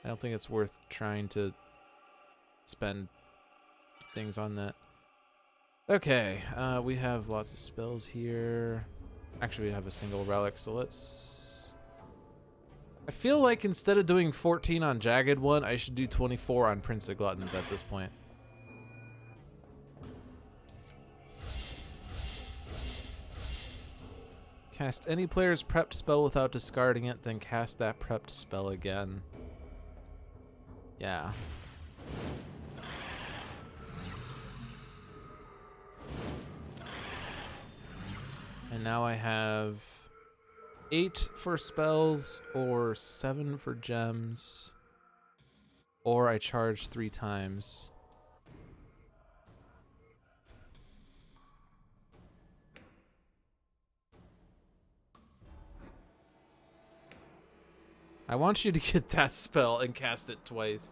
I don't think it's worth trying to spend things on that. Okay, we have lots of spells here. Actually, we have a single relic, so let's... I feel like instead of doing 14 on Jagged One, I should do 24 on Prince of Gluttons at this point. Cast any player's prepped spell without discarding it, then cast that prepped spell again. Yeah. And now I have 8 for spells or 7 for gems, or I charge 3 times. I want you to get that spell and cast it twice.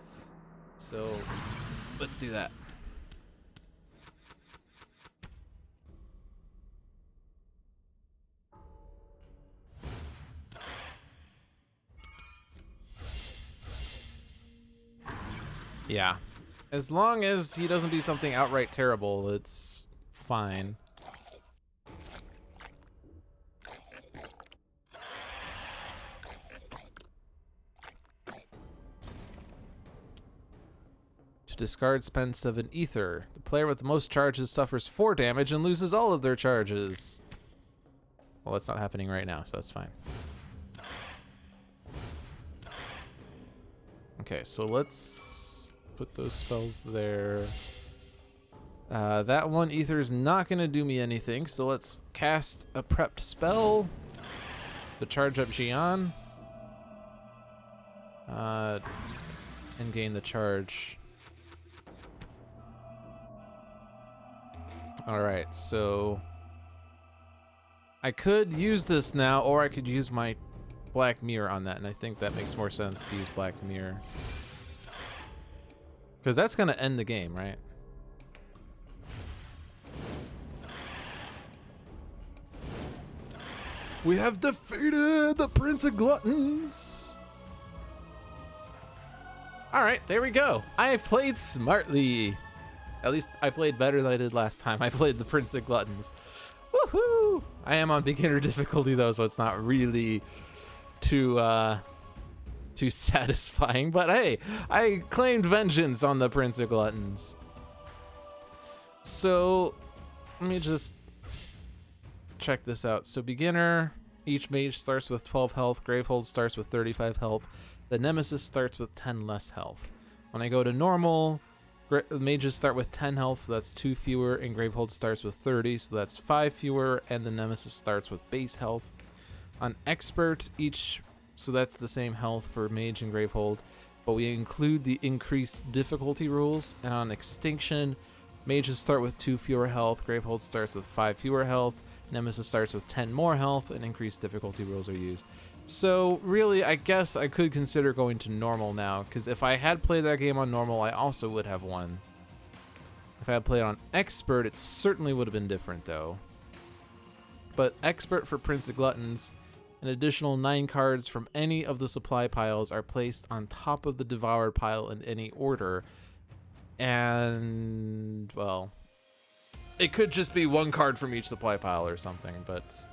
So let's do that. Yeah. As long as he doesn't do something outright terrible, it's fine. To discard, spend 7 ether. The player with the most charges suffers 4 damage and loses all of their charges. Well, that's not happening right now, so that's fine. Okay, so let's put those spells there. That one ether is not going to do me anything, so let's cast a prepped spell to charge up Jian. And gain the charge. Alright, so I could use this now, or I could use my Black Mirror on that, and I think that makes more sense to use Black Mirror. Because that's going to end the game, right? We have defeated the Prince of Gluttons! Alright, there we go. I played smartly. At least I played better than I did last time. I played the Prince of Gluttons. Woohoo! I am on beginner difficulty though, so it's not really too satisfying. But hey, I claimed vengeance on the Prince of Gluttons. So let me just check this out. So beginner, each mage starts with 12 health. Gravehold starts with 35 health. The Nemesis starts with 10 less health. When I go to normal, mages start with 10 health, so that's 2 fewer, and Gravehold starts with 30, so that's 5 fewer, and the Nemesis starts with base health. On expert, so that's the same health for mage and Gravehold, but we include the increased difficulty rules. And on extinction, mages start with 2 fewer health, Gravehold starts with 5 fewer health, Nemesis starts with 10 more health, and increased difficulty rules are used. So really, I guess I could consider going to normal now, because if I had played that game on normal, I also would have won. If I had played on expert, it certainly would have been different though. But expert for Prince of Gluttons, an additional 9 cards from any of the supply piles are placed on top of the devoured pile in any order. And, well, it could just be 1 card from each supply pile or something, but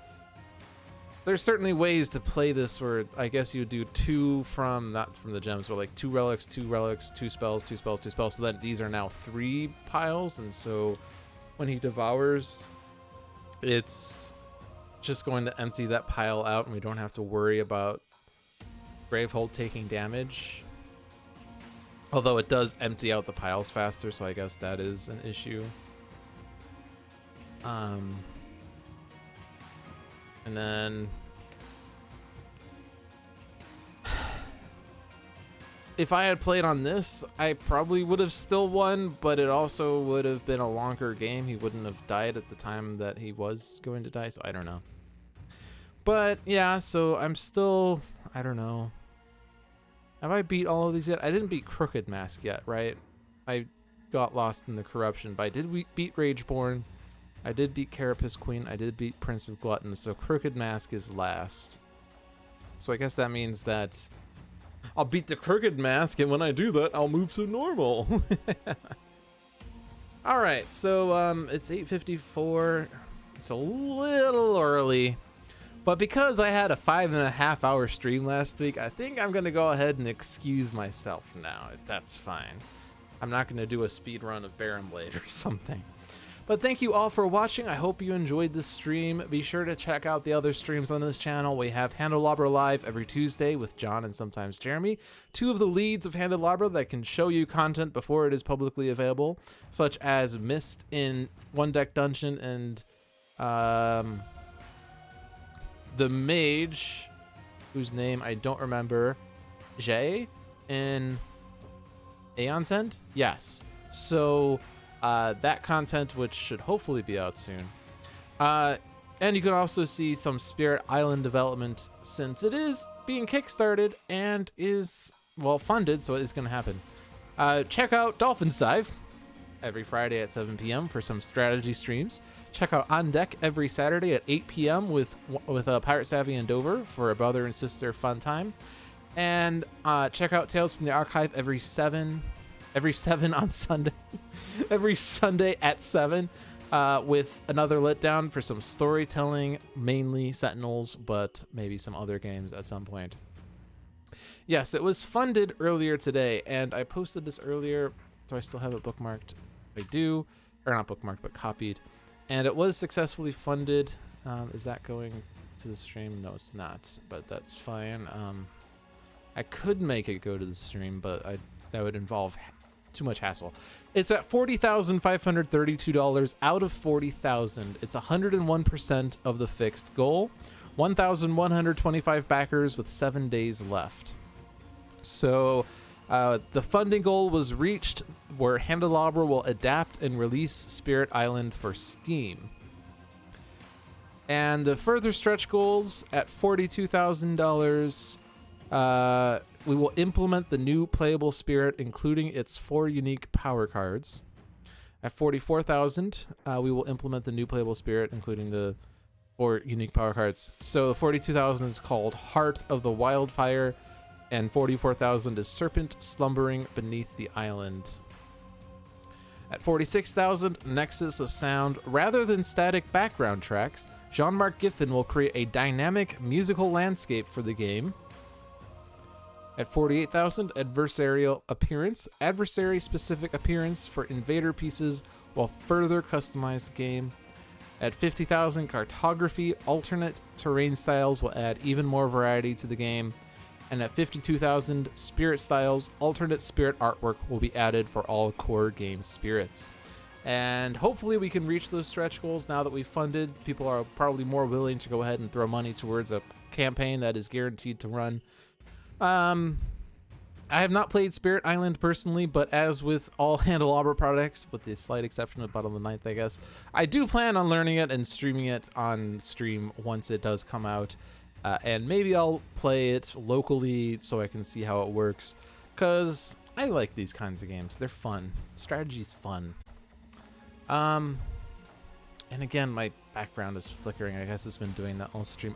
there's certainly ways to play this where I guess you would do 2 from, not from the gems, but like 2 relics, 2 relics, 2 spells, 2 spells, 2 spells. So then these are now 3 piles. And so when he devours, it's just going to empty that pile out, and we don't have to worry about Gravehold taking damage. Although it does empty out the piles faster, so I guess that is an issue. And then if I had played on this, I probably would have still won, but it also would have been a longer game. He wouldn't have died at the time that he was going to die, so I don't know. But yeah, so I'm still, I don't know. Have I beat all of these yet? I didn't beat Crooked Mask yet, right? I got lost in the corruption, but I did beat Rageborn. I did beat Carapace Queen. I did beat Prince of Gluttons, so Crooked Mask is last. So I guess that means that I'll beat the Crooked Mask, and when I do that, I'll move to normal. Alright, so it's 8:54. It's a little early. But because I had a 5.5-hour stream last week, I think I'm going to go ahead and excuse myself now, if that's fine. I'm not going to do a speed run of Baron Blade or something. But thank you all for watching. I hope you enjoyed this stream. Be sure to check out the other streams on this channel. We have Handelabra live every Tuesday with John and sometimes Jeremy, 2 of the leads of Handelabra that can show you content before it is publicly available, such as Mist in One Deck Dungeon and the mage, whose name I don't remember, Jay in Aeon's End? Yes. So that content, which should hopefully be out soon. And you can also see some Spirit Island development, since it is being kickstarted and is, well, funded, so it is going to happen. Check out Dolphin's Dive every Friday at 7 p.m. for some strategy streams. Check out On Deck every Saturday at 8 p.m. with Pirate Savvy and Dover for a brother and sister fun time. And check out Tales from the Archive every 7 on Sunday. Every Sunday at 7 with another letdown for some storytelling, mainly Sentinels, but maybe some other games at some point. Yes, it was funded earlier today, and I posted this earlier. Do I still have it bookmarked? I do. Or not bookmarked, but copied. And it was successfully funded. Is that going to the stream? No, it's not, but that's fine. I could make it go to the stream, but that would involve too much hassle. It's at $40,532 out of 40,000. It's 101% of the fixed goal. 1,125 backers with 7 days left. So the funding goal was reached, where Handelabra will adapt and release Spirit Island for Steam. And the further stretch goals at $42,000. We will implement the new playable spirit, including its 4 unique power cards. At 44,000, we will implement the new playable spirit, including the 4 unique power cards. So the 42,000 is called Heart of the Wildfire, and 44,000 is Serpent Slumbering Beneath the Island. At 46,000, Nexus of Sound. Rather than static background tracks, Jean-Marc Giffen will create a dynamic musical landscape for the game. At 48,000, adversarial appearance. Adversary-specific appearance for invader pieces will further customize the game. At 50,000, cartography. Alternate terrain styles will add even more variety to the game. And at 52,000, spirit styles. Alternate spirit artwork will be added for all core game spirits. And hopefully we can reach those stretch goals now that we've funded. People are probably more willing to go ahead and throw money towards a campaign that is guaranteed to run. I have not played Spirit Island personally, but as with all Handelabra products, with the slight exception of Bottom of the Ninth, I guess, I do plan on learning it and streaming it on stream once it does come out. And maybe I'll play it locally so I can see how it works, because I like these kinds of games. They're fun. Strategy's fun. And again, my background is flickering. I guess it's been doing that all stream.